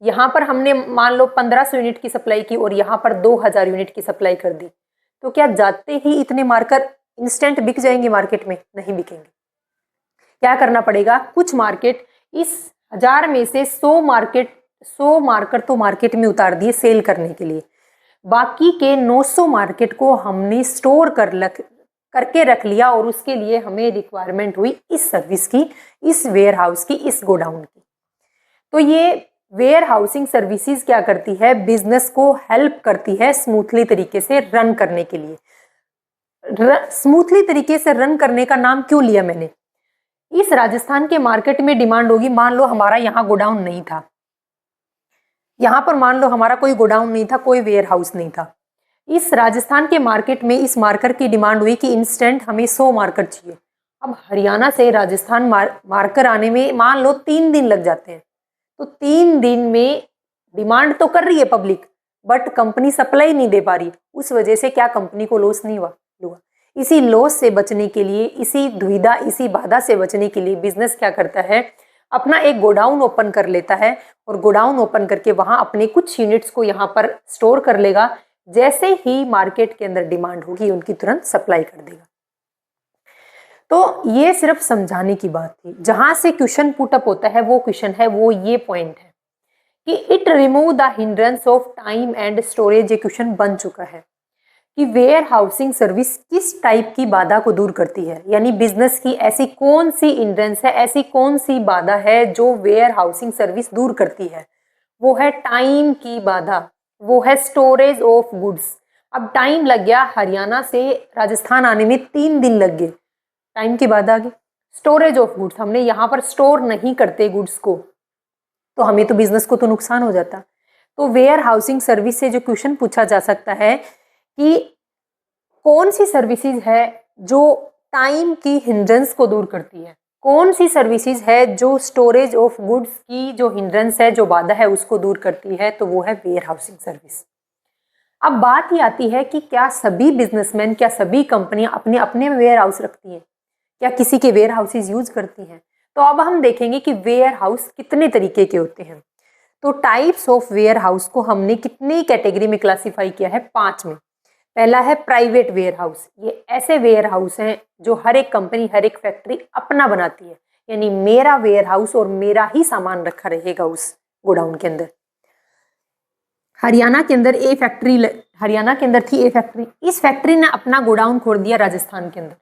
यहाँ पर हमने मान लो 1500 यूनिट की सप्लाई की और यहाँ पर 2000 यूनिट की सप्लाई कर दी। तो क्या जाते ही इतने मार्कर इंस्टेंट बिक जाएंगे मार्केट में? नहीं बिकेंगे। क्या करना पड़ेगा, कुछ मार्केट, इस 1000 में से 100 मार्कर तो मार्केट में उतार दिए सेल करने के लिए, बाकी के 900 मार्केट को हमने स्टोर करके रख लिया और उसके लिए हमें रिक्वायरमेंट हुई इस सर्विस की, इस वेयर हाउस की, इस गोडाउन की। तो ये वेयर हाउसिंग सर्विसेज क्या करती है, बिजनेस को हेल्प करती है स्मूथली तरीके से रन करने के लिए। स्मूथली तरीके से रन करने का नाम क्यों लिया मैंने, इस राजस्थान के मार्केट में डिमांड होगी, मान लो हमारा यहाँ गोडाउन नहीं था, यहाँ पर मान लो हमारा कोई गोडाउन नहीं था, कोई वेयर हाउस नहीं था, इस राजस्थान के मार्केट में इस मार्कर की डिमांड हुई कि इंस्टेंट हमें 100 मार्कर चाहिए। अब हरियाणा से राजस्थान मार्कर आने में मान लो 3 दिन लग जाते हैं, तो 3 दिन में डिमांड तो कर रही है पब्लिक, बट कंपनी सप्लाई नहीं दे पा रही। उस वजह से क्या कंपनी को लॉस नहीं हुआ? इसी लॉस से बचने के लिए, इसी दुविधा, इसी बाधा से बचने के लिए बिजनेस क्या करता है, अपना एक गोडाउन ओपन कर लेता है और गोडाउन ओपन करके वहां अपने कुछ यूनिट्स को यहाँ पर स्टोर कर लेगा। जैसे ही मार्केट के अंदर डिमांड होगी उनकी तुरंत सप्लाई कर देगा। तो ये सिर्फ समझाने की बात थी। जहां से क्वेश्चन पुटअप होता है वो क्वेश्चन है, वो ये पॉइंट है कि it remove the hindrance of time and storage. ये क्वेश्चन बन चुका है कि वेयर हाउसिंग सर्विस किस टाइप की बाधा को दूर करती है, यानी बिजनेस की ऐसी कौन सी हिंड्रेंस है, ऐसी कौन सी बाधा है जो वेयर हाउसिंग सर्विस दूर करती है। वो है टाइम की बाधा, वो है स्टोरेज ऑफ गुड्स। अब टाइम लग गया, हरियाणा से राजस्थान आने में 3 दिन लग गए, टाइम की बाधा आ गई। स्टोरेज ऑफ गुड्स, हमने यहाँ पर स्टोर नहीं करते गुड्स को, तो हमें तो बिजनेस को तो नुकसान हो जाता। तो वेयर हाउसिंग सर्विस से जो क्वेश्चन पूछा जा सकता है कि कौन सी सर्विसेज है जो टाइम की हिंड्रेंस को दूर करती है, कौन सी सर्विसेज है जो स्टोरेज ऑफ गुड्स की जो हिंड्रेंस है, जो बाधा है, उसको दूर करती है, तो वो है वेयर हाउसिंग सर्विस। अब बात ही आती है कि क्या सभी बिजनेसमैन, क्या सभी कंपनियां अपने अपने वेयर हाउस रखती हैं, क्या किसी के वेयर हाउसेज यूज करती हैं। तो अब हम देखेंगे कि वेयर हाउस कितने तरीके के होते हैं। तो टाइप्स ऑफ वेयर हाउस को हमने कितनी कैटेगरी में क्लासिफाई किया है, 5 में। पहला है प्राइवेट वेयर हाउस। ये ऐसे वेयर हाउस हैं जो हर एक कंपनी, हर एक फैक्ट्री अपना बनाती है, यानी मेरा वेयर हाउस और मेरा ही सामान रखा रहेगा उस गोडाउन के अंदर। हरियाणा के अंदर हरियाणा के अंदर थी ये फैक्ट्री, इस फैक्ट्री ने अपना गोडाउन खोल दिया राजस्थान के अंदर।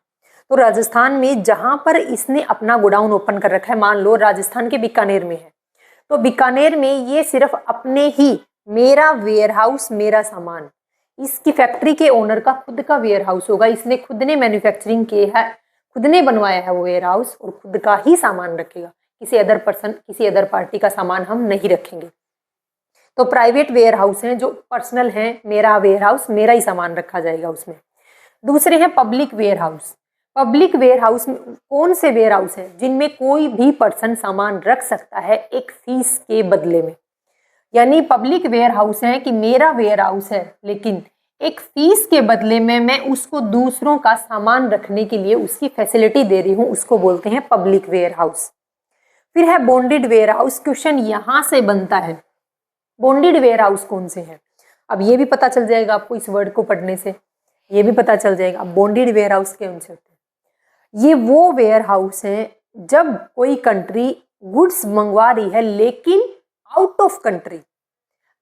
तो राजस्थान में जहां पर इसने अपना गोडाउन ओपन कर रखा है, मान लो राजस्थान के बीकानेर में है, तो बीकानेर में ये सिर्फ अपने ही, मेरा वेयरहाउस मेरा सामान, इसकी फैक्ट्री के ओनर का खुद का वेयरहाउस होगा, इसने खुद ने मैन्युफैक्चरिंग की है, खुद ने बनवाया है वो वेयरहाउस और खुद का ही सामान रखेगा, किसी अदर पर्सन, किसी अदर पार्टी का सामान हम नहीं रखेंगे। तो प्राइवेट वेयरहाउस हैं जो पर्सनल हैं, मेरा वेयरहाउस मेरा ही सामान रखा जाएगा उसमें। दूसरे हैं पब्लिक वेयरहाउस। पब्लिक वेयरहाउस में कौन से वेयरहाउस हैं? जिनमें कोई भी पर्सन सामान रख सकता है एक फीस के बदले में। यानी पब्लिक वेयरहाउस है कि मेरा वेयरहाउस है लेकिन एक फीस के बदले में मैं उसको दूसरों का सामान रखने के लिए उसकी फैसिलिटी दे रही हूँ, उसको बोलते हैं पब्लिक वेयरहाउस। फिर है बॉन्डेड वेयरहाउस। क्वेश्चन यहाँ से बनता है बॉन्डेड वेयरहाउस कौन से हैं? अब ये भी पता चल जाएगा आपको इस वर्ड को पढ़ने से, ये भी पता चल जाएगा बॉन्डेड वेयरहाउस कौन से होते हैं। ये वो वेयरहाउस हैं जब कोई कंट्री गुड्स मंगवा रही है लेकिन आउट ऑफ कंट्री।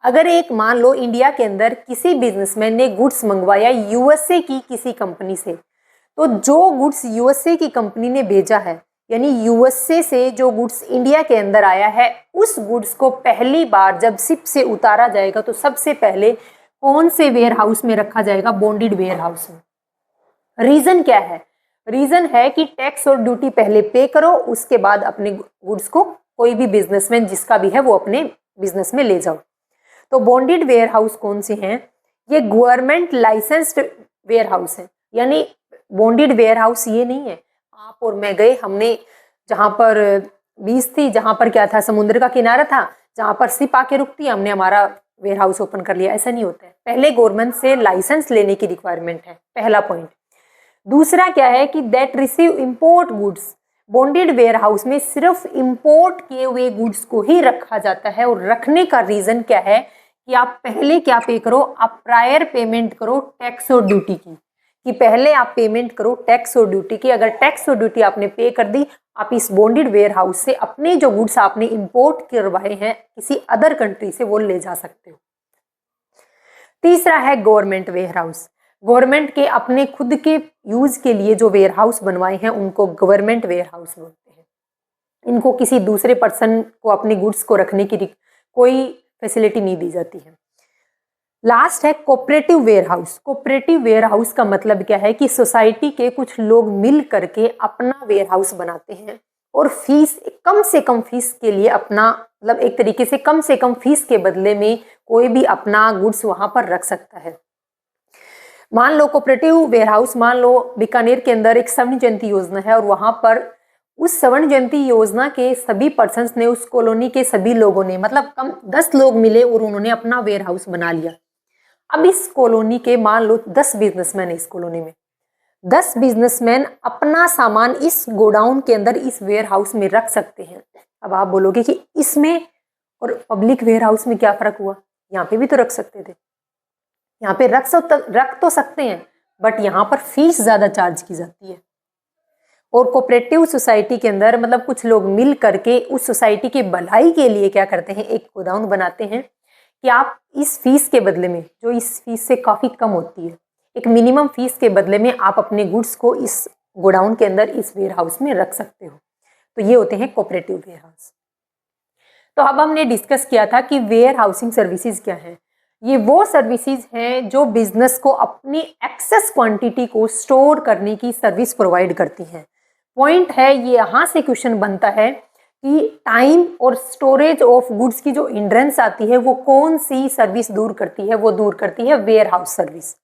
अगर एक मान लो इंडिया के अंदर किसी बिजनेसमैन ने गुड्स मंगवाया यूएसए की किसी कंपनी से, तो जो गुड्स यूएसए की कंपनी ने भेजा है, यानी यूएसए से जो गुड्स इंडिया के अंदर आया है, उस गुड्स को पहली बार जब शिप से उतारा जाएगा तो सबसे पहले कौन से वेयरहाउस में रखा जाएगा? बॉन्डेड वेयरहाउस में। रीजन क्या है? रीजन है कि टैक्स और ड्यूटी पहले पे करो, उसके बाद अपने गुड्स को कोई भी बिजनेसमैन जिसका भी है वो अपने बिजनेस में ले जाओ। तो बॉन्डेड वेयरहाउस कौन से हैं? ये गवर्नमेंट लाइसेंस्ड वेयरहाउस है। यानी बॉन्डेड वेयरहाउस ये नहीं है आप और मैं गए, हमने जहाँ पर बीच थी, जहाँ पर क्या था, समुद्र का किनारा था, जहाँ पर शिप आके रुकती है, हमने हमारा वेयरहाउस ओपन कर लिया, ऐसा नहीं होता है। पहले गवर्नमेंट से लाइसेंस लेने की रिक्वायरमेंट है, पहला पॉइंट। दूसरा क्या है कि that receive import goods. Bonded warehouse में सिर्फ इंपोर्ट किए हुए गुड्स को ही रखा जाता है और रखने का रीजन क्या है कि आप पहले क्या पे करो, आप प्रायर पेमेंट करो टैक्स और ड्यूटी की, कि पहले आप पेमेंट करो टैक्स और ड्यूटी की। अगर टैक्स और ड्यूटी आपने पे कर दी, आप इस बॉन्डेड वेयरहाउस से अपने जो गुड्स आपने इंपोर्ट करवाए हैं किसी अदर कंट्री से, वो ले जा सकते हो। तीसरा है गवर्नमेंट वेयरहाउस। गवर्नमेंट के अपने खुद के यूज के लिए जो वेयरहाउस बनवाए हैं उनको गवर्नमेंट वेयरहाउस बोलते हैं। इनको किसी दूसरे पर्सन को अपने गुड्स को रखने की कोई फैसिलिटी नहीं दी जाती है। लास्ट है कोऑपरेटिव वेयरहाउस। कोऑपरेटिव वेयरहाउस का मतलब क्या है कि सोसाइटी के कुछ लोग मिल करके अपना वेयरहाउस बनाते हैं और फीस, कम से कम फीस के लिए अपना, मतलब एक तरीके से कम फीस के बदले में कोई भी अपना गुड्स वहां पर रख सकता है। मान लो कोऑपरेटिव वेयरहाउस, मान लो बीकानेर के अंदर एक स्वर्ण जयंती योजना है और वहां पर उस स्वर्ण जयंती योजना के सभी पर्सन्स ने, उस कॉलोनी के सभी लोगों ने, मतलब कम 10 लोग मिले और उन्होंने अपना वेयरहाउस बना लिया। अब इस कॉलोनी के मान लो 10 बिजनेसमैन है, इस कॉलोनी में 10 बिजनेसमैन अपना सामान इस गोडाउन के अंदर, इस वेयरहाउस में रख सकते हैं। अब आप बोलोगे कि इसमें और पब्लिक वेयरहाउस में क्या फर्क हुआ? यहाँ पे भी तो रख सकते थे, यहाँ पे रख तो सकते हैं, बट यहाँ पर फीस ज्यादा चार्ज की जाती है। और कोऑपरेटिव सोसाइटी के अंदर मतलब कुछ लोग मिल करके उस सोसाइटी के भलाई के लिए क्या करते हैं, एक गोडाउन बनाते हैं कि आप इस फीस के बदले में, जो इस फीस से काफ़ी कम होती है, एक मिनिमम फीस के बदले में आप अपने गुड्स को इस गोडाउन के अंदर, इस वेयरहाउस में रख सकते हो। तो ये होते हैं कोऑपरेटिव वेयरहाउस। तो अब हमने डिस्कस किया था कि वेयर हाउसिंग सर्विसेज क्या है। ये वो सर्विसेज हैं जो बिजनेस को अपनी एक्सेस क्वांटिटी को स्टोर करने की सर्विस प्रोवाइड करती हैं। पॉइंट है, ये यहाँ से क्वेश्चन बनता है कि टाइम और स्टोरेज ऑफ गुड्स की जो हिंड्रेंस आती है वो कौन सी सर्विस दूर करती है? वो दूर करती है वेयर हाउस सर्विस।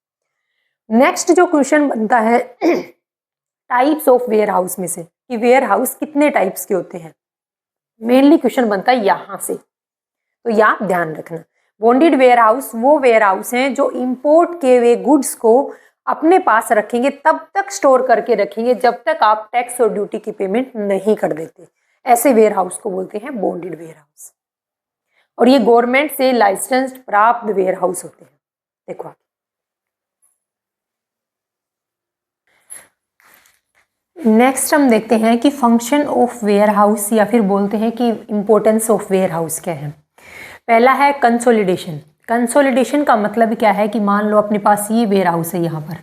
नेक्स्ट जो क्वेश्चन बनता है टाइप्स ऑफ वेयर हाउस में से, कि वेयर हाउस कितने टाइप्स के होते हैं, मेनली क्वेश्चन बनता है यहाँ से। तो याद ध्यान रखना, बॉन्डेड वेयर हाउस वो वेयर हाउस हैं जो इंपोर्ट किए हुए गुड्स को अपने पास रखेंगे, तब तक स्टोर करके रखेंगे जब तक आप टैक्स और ड्यूटी की पेमेंट नहीं कर देते। ऐसे वेयर हाउस को बोलते हैं बॉन्डेड वेयर हाउस। और ये गवर्नमेंट से लाइसेंस्ड प्राप्त वेयर हाउस होते हैं। देखो नेक्स्ट हम देखते हैं कि फंक्शन ऑफ वेयर हाउस, या फिर बोलते हैं कि इंपॉर्टेंस ऑफ वेयर हाउस क्या है। पहला है कंसोलिडेशन। कंसोलिडेशन का मतलब क्या है कि मान लो अपने पास ये वेयर हाउस है, यहाँ पर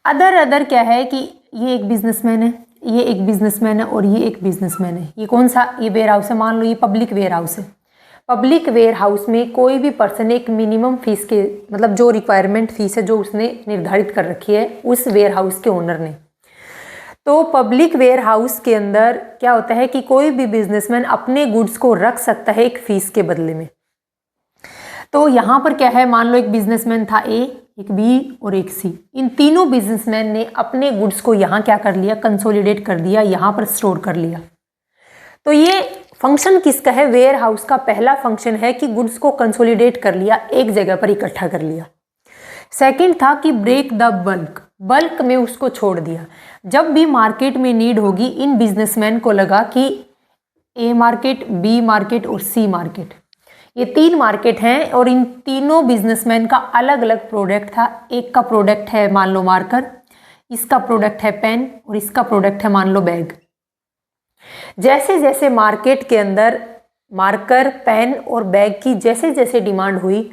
अदर क्या है कि ये एक बिजनेसमैन है, ये एक बिजनेसमैन है और ये एक बिजनेसमैन है। ये कौन सा ये वेयर हाउस है? मान लो ये पब्लिक वेयर हाउस है। पब्लिक वेयर हाउस में कोई भी पर्सन एक मिनिमम फीस के मतलब जो रिक्वायरमेंट फीस है जो उसने निर्धारित कर रखी है उस वेयर हाउस के ओनर ने। तो पब्लिक वेयर हाउस के अंदर क्या होता है कि कोई भी बिजनेसमैन अपने गुड्स को रख सकता है एक फीस के बदले में। तो यहाँ पर क्या है, मान लो एक बिजनेसमैन था ए, एक बी और एक सी। इन तीनों बिजनेसमैन ने अपने गुड्स को यहाँ क्या कर लिया, कंसोलिडेट कर दिया, यहाँ पर स्टोर कर लिया। तो ये फंक्शन किसका है? वेयर हाउस का पहला फंक्शन है कि गुड्स को कंसोलिडेट कर लिया, एक जगह पर इकट्ठा कर लिया। सेकंड था कि ब्रेक द बल्क, बल्क में उसको छोड़ दिया। जब भी मार्केट में नीड होगी, इन बिजनेसमैन को लगा कि ए मार्केट, बी मार्केट और सी मार्केट, ये तीन मार्केट हैं और इन तीनों बिजनेसमैन का अलग अलग प्रोडक्ट था। एक का प्रोडक्ट है मान लो मार्कर, इसका प्रोडक्ट है पेन और इसका प्रोडक्ट है मान लो बैग। जैसे जैसे मार्केट के अंदर मार्कर, पेन और बैग की जैसे जैसे डिमांड हुई,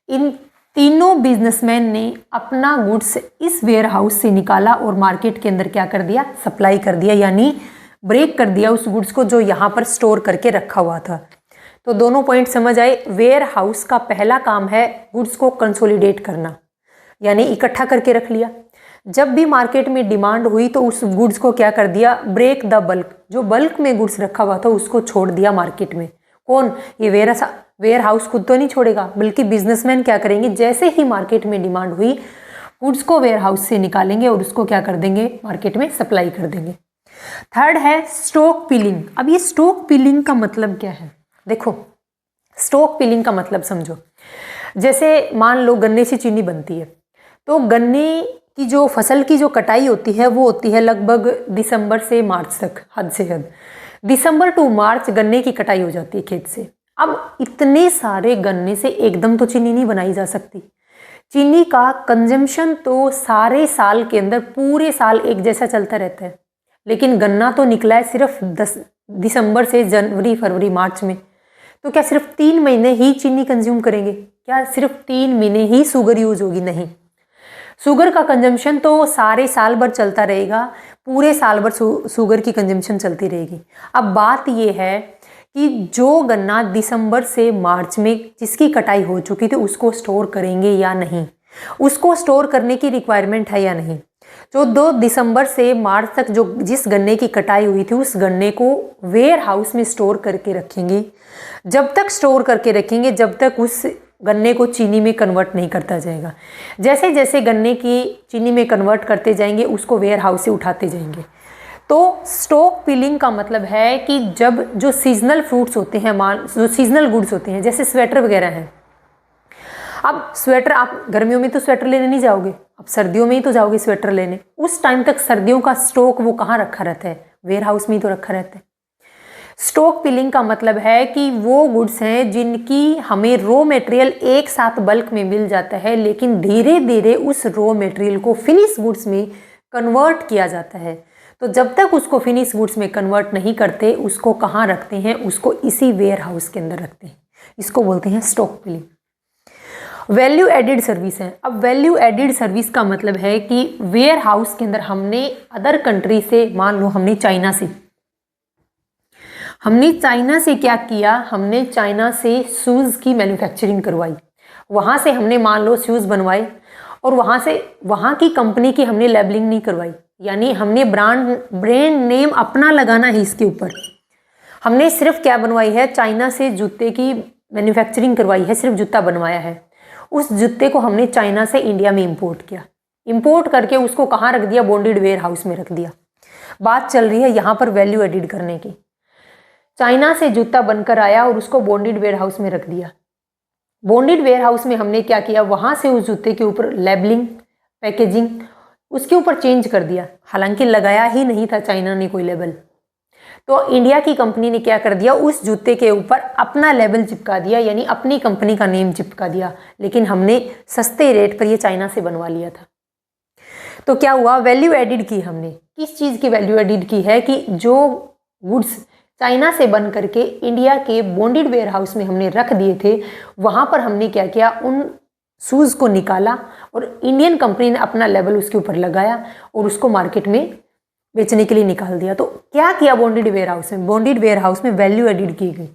इन तीनों बिजनेसमैन ने अपना गुड्स इस वेयर हाउस से निकाला और मार्केट के अंदर क्या कर दिया, सप्लाई कर दिया, यानी ब्रेक कर दिया उस गुड्स को जो यहाँ पर स्टोर करके रखा हुआ था। तो दोनों पॉइंट समझ आए। वेयर हाउस का पहला काम है गुड्स को कंसोलिडेट करना, यानी इकट्ठा करके रख लिया। जब भी मार्केट में डिमांड हुई तो उस गुड्स को क्या कर दिया, ब्रेक द बल्क, जो बल्क में गुड्स रखा हुआ था उसको छोड़ दिया मार्केट में। कौन? ये वेयर हाउस खुद तो नहीं छोड़ेगा, बल्कि बिजनेसमैन क्या करेंगे, जैसे ही मार्केट में डिमांड हुई गुड्स को वेयर हाउस से निकालेंगे और उसको क्या कर देंगे, मार्केट में सप्लाई कर देंगे। थर्ड है स्टॉक पिलिंग। अब ये स्टॉक पिलिंग का मतलब क्या है? देखो, स्टॉक पिलिंग का मतलब समझो। जैसे मान लो गन्ने से चीनी बनती है, तो गन्ने की जो फसल की जो कटाई होती है वो होती है लगभग दिसंबर से मार्च तक, हद से हद दिसंबर टू मार्च गन्ने की कटाई हो जाती है खेत से। अब इतने सारे गन्ने से एकदम तो चीनी नहीं बनाई जा सकती। चीनी का कंजम्पशन तो सारे साल के अंदर पूरे साल एक जैसा चलता रहता है, लेकिन गन्ना तो निकला है सिर्फ दिसंबर से जनवरी, फरवरी, मार्च में। तो क्या सिर्फ 3 महीने ही चीनी कंज्यूम करेंगे? क्या सिर्फ 3 महीने ही शुगर यूज होगी? नहीं, शुगर का कंजम्पशन तो सारे साल भर चलता रहेगा, पूरे साल भर शुगर की कंजम्पशन चलती रहेगी। अब बात यह है कि जो गन्ना दिसंबर से मार्च में जिसकी कटाई हो चुकी थी उसको स्टोर करेंगे या नहीं, उसको स्टोर करने की रिक्वायरमेंट है या नहीं। जो 2 दिसंबर से मार्च तक जो जिस गन्ने की कटाई हुई थी उस गन्ने को वेयर हाउस में स्टोर करके रखेंगे। जब तक स्टोर करके रखेंगे जब तक उस गन्ने को चीनी में कन्वर्ट नहीं करता जाएगा। जैसे जैसे गन्ने की चीनी में कन्वर्ट करते जाएंगे उसको वेयर हाउस से उठाते जाएंगे। तो स्टॉक पिलिंग का मतलब है कि जब जो सीजनल फ्रूट्स होते हैं, जो सीजनल गुड्स होते हैं, जैसे स्वेटर वगैरह हैं। अब स्वेटर आप गर्मियों में तो स्वेटर लेने नहीं जाओगे, अब सर्दियों में ही तो जाओगे स्वेटर लेने। उस टाइम तक सर्दियों का स्टॉक वो कहाँ रखा रहता है? वेयर हाउस में ही तो रखा रहता है। स्टॉक पिलिंग का मतलब है कि वो गुड्स हैं जिनकी हमें रॉ मटेरियल एक साथ बल्क में मिल जाता है, लेकिन धीरे धीरे उस रॉ मटेरियल को फिनिश गुड्स में कन्वर्ट किया जाता है। तो जब तक उसको फिनिश गुड्स में कन्वर्ट नहीं करते उसको कहाँ रखते हैं? उसको इसी वेयर हाउस के अंदर रखते हैं। इसको बोलते हैं स्टॉक पिलिंग। वैल्यू एडिड सर्विस है। अब वैल्यू एडिड सर्विस का मतलब है कि वेयर हाउस के अंदर हमने अदर कंट्री से, मान लो हमने चाइना से क्या किया, हमने चाइना से शूज़ की मैन्युफैक्चरिंग करवाई। वहाँ से हमने मान लो शूज़ बनवाए और वहाँ की कंपनी की हमने लेबलिंग नहीं करवाई, यानी हमने ब्रांड नेम अपना लगाना है इसके ऊपर। हमने सिर्फ क्या बनवाई है, चाइना से जूते की मैन्युफैक्चरिंग करवाई है, सिर्फ जूता बनवाया है। उस जूते को हमने चाइना से इंडिया में इंपोर्ट किया, इंपोर्ट करके उसको कहाँ रख दिया? बॉन्डेड वेयर हाउस में रख दिया। बात चल रही है यहाँ पर वैल्यू एडिड करने की। चाइना से जूता बनकर आया और उसको बॉन्डेड वेयर हाउस में रख दिया। बॉन्डेड वेयर हाउस में हमने क्या किया, वहाँ से उस जूते के ऊपर लेबलिंग, पैकेजिंग उसके ऊपर चेंज कर दिया। हालांकि लगाया ही नहीं था चाइना ने कोई लेबल, तो इंडिया की कंपनी ने क्या कर दिया, उस जूते के ऊपर अपना लेबल चिपका दिया, यानी अपनी कंपनी का नेम चिपका दिया। लेकिन हमने सस्ते रेट पर ये चाइना से बनवा लिया था। तो क्या हुआ, वैल्यू एडिड की हमने। किस चीज़ की वैल्यू एडिड की है कि जो गुड्स चाइना से बन करके इंडिया के बॉन्डेड वेयर हाउस में हमने रख दिए थे। वहाँ पर हमने क्या किया, उन शूज़ को निकाला और इंडियन कंपनी ने अपना लेबल उसके ऊपर लगाया और उसको मार्केट में बेचने के लिए निकाल दिया। तो क्या किया बॉन्डेड वेयर हाउस में, बॉन्डेड वेयर हाउस में वैल्यू एडिड की गई,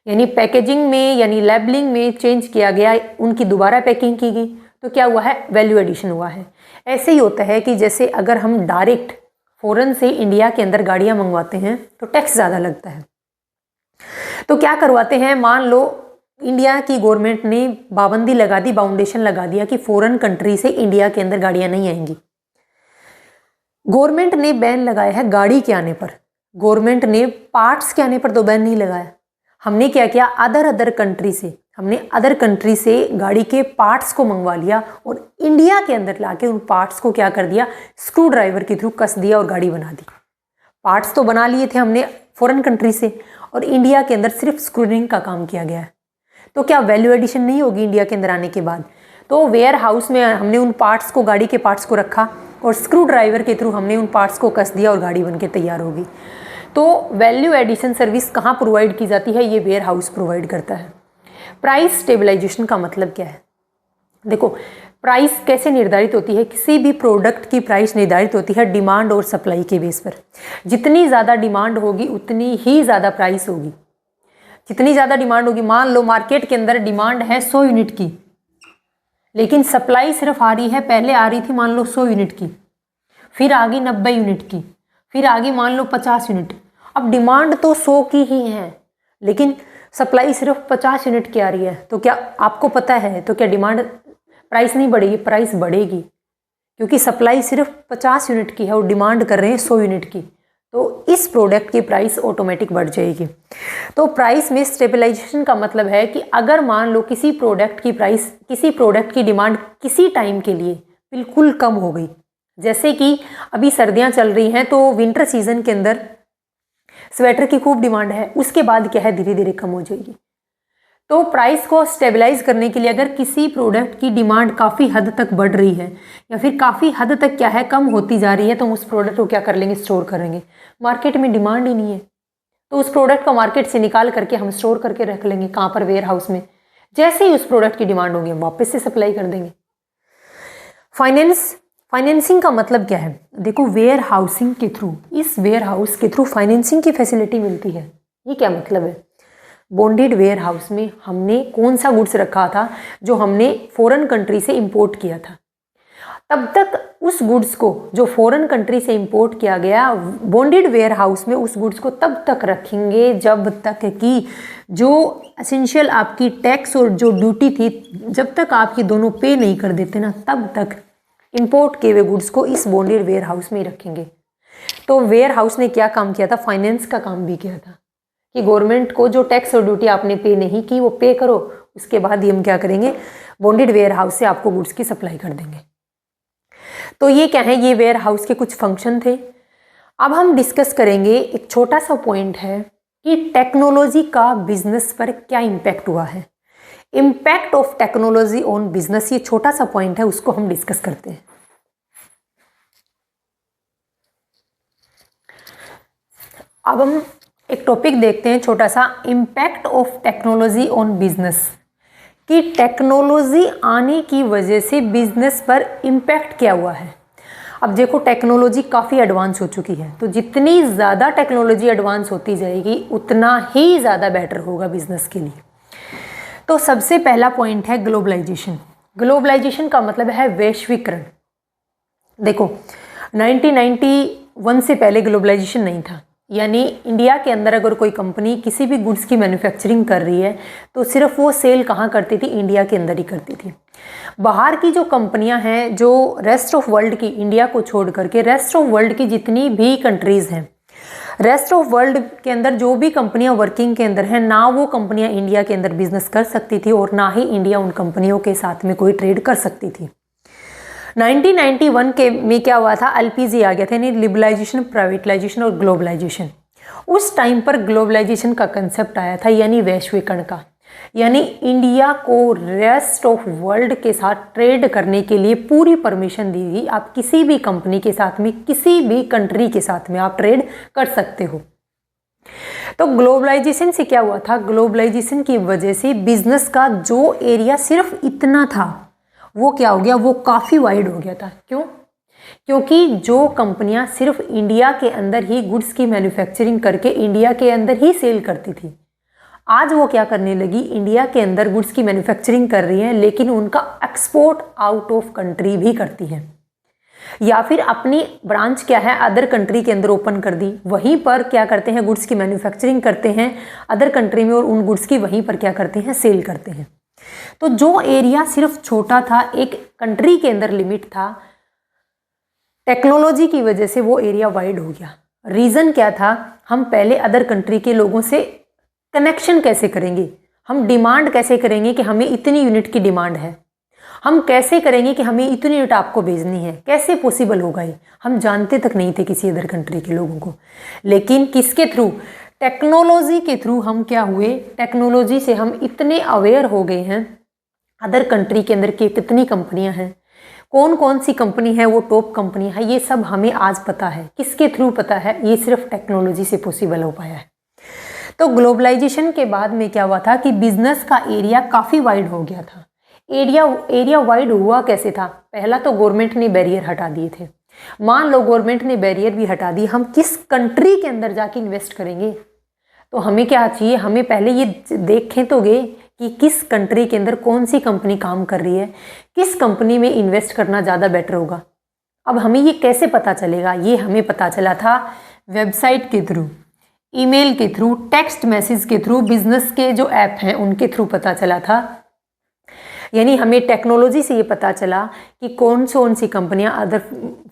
यानी पैकेजिंग में यानी लेबलिंग में चेंज किया गया, उनकी दोबारा पैकिंग की गई। तो क्या हुआ है, वैल्यू एडिशन हुआ है। ऐसे ही होता है कि जैसे अगर हम डायरेक्ट फॉरेन से इंडिया के अंदर गाड़ियाँ मंगवाते हैं तो टैक्स ज़्यादा लगता है। तो क्या करवाते हैं, मान लो इंडिया की गवर्नमेंट ने पाबंदी लगा दी, बाउंडेशन लगा दिया कि फॉरेन कंट्री से इंडिया के अंदर गाड़ियाँ नहीं आएंगी। गवर्नमेंट ने बैन लगाया है गाड़ी के आने पर, गवर्नमेंट ने पार्ट्स के आने पर तो बैन नहीं लगाया। हमने क्या किया, अदर कंट्री से गाड़ी के पार्ट्स को मंगवा लिया और इंडिया के अंदर लाके उन पार्ट्स को क्या कर दिया, स्क्रू ड्राइवर के थ्रू कस दिया और गाड़ी बना दी। पार्ट्स तो बना लिए थे हमने फॉरेन कंट्री से और इंडिया के अंदर सिर्फ स्क्रूइंग का काम किया गया है। तो क्या वैल्यू एडिशन नहीं होगी इंडिया के अंदर आने के बाद? तो वेयर हाउस में हमने उन पार्ट्स को, गाड़ी के पार्ट्स को रखा और स्क्रू ड्राइवर के थ्रू हमने उन पार्ट्स को कस दिया और गाड़ी बनके तैयार होगी। तो वैल्यू एडिशन सर्विस कहाँ प्रोवाइड की जाती है, ये वेयर हाउस प्रोवाइड करता है। प्राइस स्टेबलाइजेशन का मतलब क्या है? देखो, प्राइस कैसे निर्धारित होती है? किसी भी प्रोडक्ट की प्राइस निर्धारित होती है डिमांड और सप्लाई के बेस पर। जितनी ज़्यादा डिमांड होगी उतनी ही ज़्यादा प्राइस होगी। जितनी ज़्यादा डिमांड होगी, मान लो मार्केट के अंदर डिमांड है 100 यूनिट की, लेकिन सप्लाई सिर्फ आ रही है, पहले आ रही थी मान लो 100 यूनिट की, फिर आ गई 90 यूनिट की, फिर आ गई मान लो 50 यूनिट। अब डिमांड तो 100 की ही है लेकिन सप्लाई सिर्फ 50 यूनिट की आ रही है। तो क्या आपको पता है, तो क्या डिमांड, प्राइस नहीं बढ़ेगी? प्राइस बढ़ेगी, क्योंकि सप्लाई सिर्फ 50 यूनिट की है और डिमांड कर रहे हैं 100 यूनिट की। तो इस प्रोडक्ट की प्राइस ऑटोमेटिक बढ़ जाएगी। तो प्राइस में स्टेबलाइजेशन का मतलब है कि अगर मान लो किसी प्रोडक्ट की प्राइस, किसी प्रोडक्ट की डिमांड किसी टाइम के लिए बिल्कुल कम हो गई, जैसे कि अभी सर्दियां चल रही हैं तो विंटर सीजन के अंदर स्वेटर की खूब डिमांड है, उसके बाद क्या है, धीरे धीरे कम हो जाएगी। तो प्राइस को स्टेबलाइज करने के लिए अगर किसी प्रोडक्ट की डिमांड काफ़ी हद तक बढ़ रही है या फिर काफ़ी हद तक क्या है, कम होती जा रही है, तो हम उस प्रोडक्ट को क्या कर लेंगे, स्टोर करेंगे। मार्केट में डिमांड ही नहीं है तो उस प्रोडक्ट को मार्केट से निकाल करके हम स्टोर करके रख लेंगे। कहाँ पर? वेयर हाउस में। जैसे ही उस प्रोडक्ट की डिमांड होगी हम वापस से सप्लाई कर देंगे। फाइनेंसिंग का मतलब क्या है? देखो, वेयर हाउसिंग के थ्रू, इस वेयर हाउस के थ्रू फाइनेंसिंग की फैसिलिटी मिलती है। ये क्या मतलब है? बॉन्डेड वेयर हाउस में हमने कौन सा गुड्स रखा था जो हमने फॉरेन कंट्री से इंपोर्ट किया था, तब तक उस गुड्स को जो फॉरेन कंट्री से इंपोर्ट किया गया बॉन्डेड वेयर हाउस में, उस गुड्स को तब तक रखेंगे जब तक कि जो एसेंशियल आपकी टैक्स और जो ड्यूटी थी, जब तक आपकी दोनों पे नहीं कर देते ना, तब तक इंपोर्ट किए हुए गुड्स को इस बॉन्डेड वेयर हाउस में ही रखेंगे। तो वेयर हाउस ने क्या काम किया था? फाइनेंस का काम भी किया था कि गवर्नमेंट को जो टैक्स और ड्यूटी आपने पे नहीं की वो पे करो, उसके बाद ही हम क्या करेंगे, बॉन्डेड वेयर हाउस से आपको गुड्स की सप्लाई कर देंगे। तो ये क्या है, ये वेयर हाउस के कुछ फंक्शन थे। अब हम डिस्कस करेंगे, एक छोटा सा पॉइंट है कि टेक्नोलॉजी का बिजनेस पर क्या इम्पैक्ट हुआ है। Impact of technology on business, ये छोटा सा पॉइंट है, उसको हम डिस्कस करते हैं। अब हम एक टॉपिक देखते हैं छोटा सा, impact of technology on business, कि टेक्नोलॉजी आने की वजह से बिजनेस पर इम्पैक्ट क्या हुआ है। अब देखो, टेक्नोलॉजी काफ़ी एडवांस हो चुकी है, तो जितनी ज़्यादा टेक्नोलॉजी एडवांस होती जाएगी उतना ही ज़्यादा बेटर होगा बिजनेस के लिए। तो सबसे पहला पॉइंट है ग्लोबलाइजेशन। ग्लोबलाइजेशन का मतलब है वैश्वीकरण। देखो, 1991 से पहले ग्लोबलाइजेशन नहीं था, यानी इंडिया के अंदर अगर कोई कंपनी किसी भी गुड्स की मैन्युफैक्चरिंग कर रही है तो सिर्फ वो सेल कहाँ करती थी, इंडिया के अंदर ही करती थी। बाहर की जो कंपनियां हैं, जो रेस्ट ऑफ वर्ल्ड की, इंडिया को छोड़ करके रेस्ट ऑफ वर्ल्ड की जितनी भी कंट्रीज़ हैं, रेस्ट ऑफ वर्ल्ड के अंदर जो भी कंपनियां वर्किंग के अंदर हैं, ना वो कंपनियां इंडिया के अंदर बिजनेस कर सकती थी और ना ही इंडिया उन कंपनियों के साथ में कोई ट्रेड कर सकती थी। 1991 के में क्या हुआ था, एलपीजी आ गया था, यानी लिबरलाइजेशन, प्राइवेटाइजेशन और ग्लोबलाइजेशन। उस टाइम पर ग्लोबलाइजेशन का कंसेप्ट आया था, यानी वैश्वीकरण का, यानी इंडिया को रेस्ट ऑफ वर्ल्ड के साथ ट्रेड करने के लिए पूरी परमिशन दी गई। आप किसी भी कंपनी के साथ में, किसी भी कंट्री के साथ में आप ट्रेड कर सकते हो। तो ग्लोबलाइजेशन से क्या हुआ था, ग्लोबलाइजेशन की वजह से बिजनेस का जो एरिया सिर्फ इतना था वो क्या हो गया, वो काफ़ी वाइड हो गया था। क्यों? क्योंकि जो कंपनियां सिर्फ इंडिया के अंदर ही गुड्स की मैन्युफैक्चरिंग करके इंडिया के अंदर ही सेल करती थी, आज वो क्या करने लगी, इंडिया के अंदर गुड्स की मैन्युफैक्चरिंग कर रही हैं लेकिन उनका एक्सपोर्ट आउट ऑफ कंट्री भी करती हैं, या फिर अपनी ब्रांच क्या है अदर कंट्री के अंदर ओपन कर दी, वहीं पर क्या करते हैं गुड्स की मैन्युफैक्चरिंग करते हैं अदर कंट्री में और उन गुड्स की वहीं पर क्या करते हैं सेल करते हैं। तो जो एरिया सिर्फ छोटा था, एक कंट्री के अंदर लिमिट था, टेक्नोलॉजी की वजह से वो एरिया वाइड हो गया। रीज़न क्या था, हम पहले अदर कंट्री के लोगों से कनेक्शन कैसे करेंगे, हम डिमांड कैसे करेंगे कि हमें इतनी यूनिट की डिमांड है, हम कैसे करेंगे कि हमें इतनी यूनिट आपको भेजनी है, कैसे पॉसिबल होगा ये, हम जानते तक नहीं थे किसी अदर कंट्री के लोगों को। लेकिन किसके थ्रू, टेक्नोलॉजी के थ्रू हम क्या हुए, टेक्नोलॉजी से हम इतने अवेयर हो गए हैं अदर कंट्री के अंदर की कितनी कंपनियां हैं, कौन कौन सी कंपनी है वो टॉप कंपनी है, ये सब हमें आज पता है। किसके थ्रू पता है, ये सिर्फ टेक्नोलॉजी से पॉसिबल हो पाया है। तो ग्लोबलाइजेशन के बाद में क्या हुआ था कि बिजनेस का एरिया काफ़ी वाइड हो गया था। एरिया वाइड हुआ कैसे था, पहला तो गवर्नमेंट ने बैरियर हटा दिए थे। मान लो गवर्नमेंट ने बैरियर भी हटा दिए, हम किस कंट्री के अंदर जाके इन्वेस्ट करेंगे, तो हमें क्या चाहिए, हमें पहले ये देखें तो गए कि किस कंट्री के अंदर कौन सी कंपनी काम कर रही है, किस कंपनी में इन्वेस्ट करना ज़्यादा बेटर होगा। अब हमें ये कैसे पता चलेगा, ये हमें पता चला था वेबसाइट के थ्रू, ईमेल के थ्रू, टेक्स्ट मैसेज के थ्रू, बिजनेस के जो ऐप हैं उनके थ्रू पता चला था। यानी हमें टेक्नोलॉजी से ये पता चला कि कौन सी कंपनियां अदर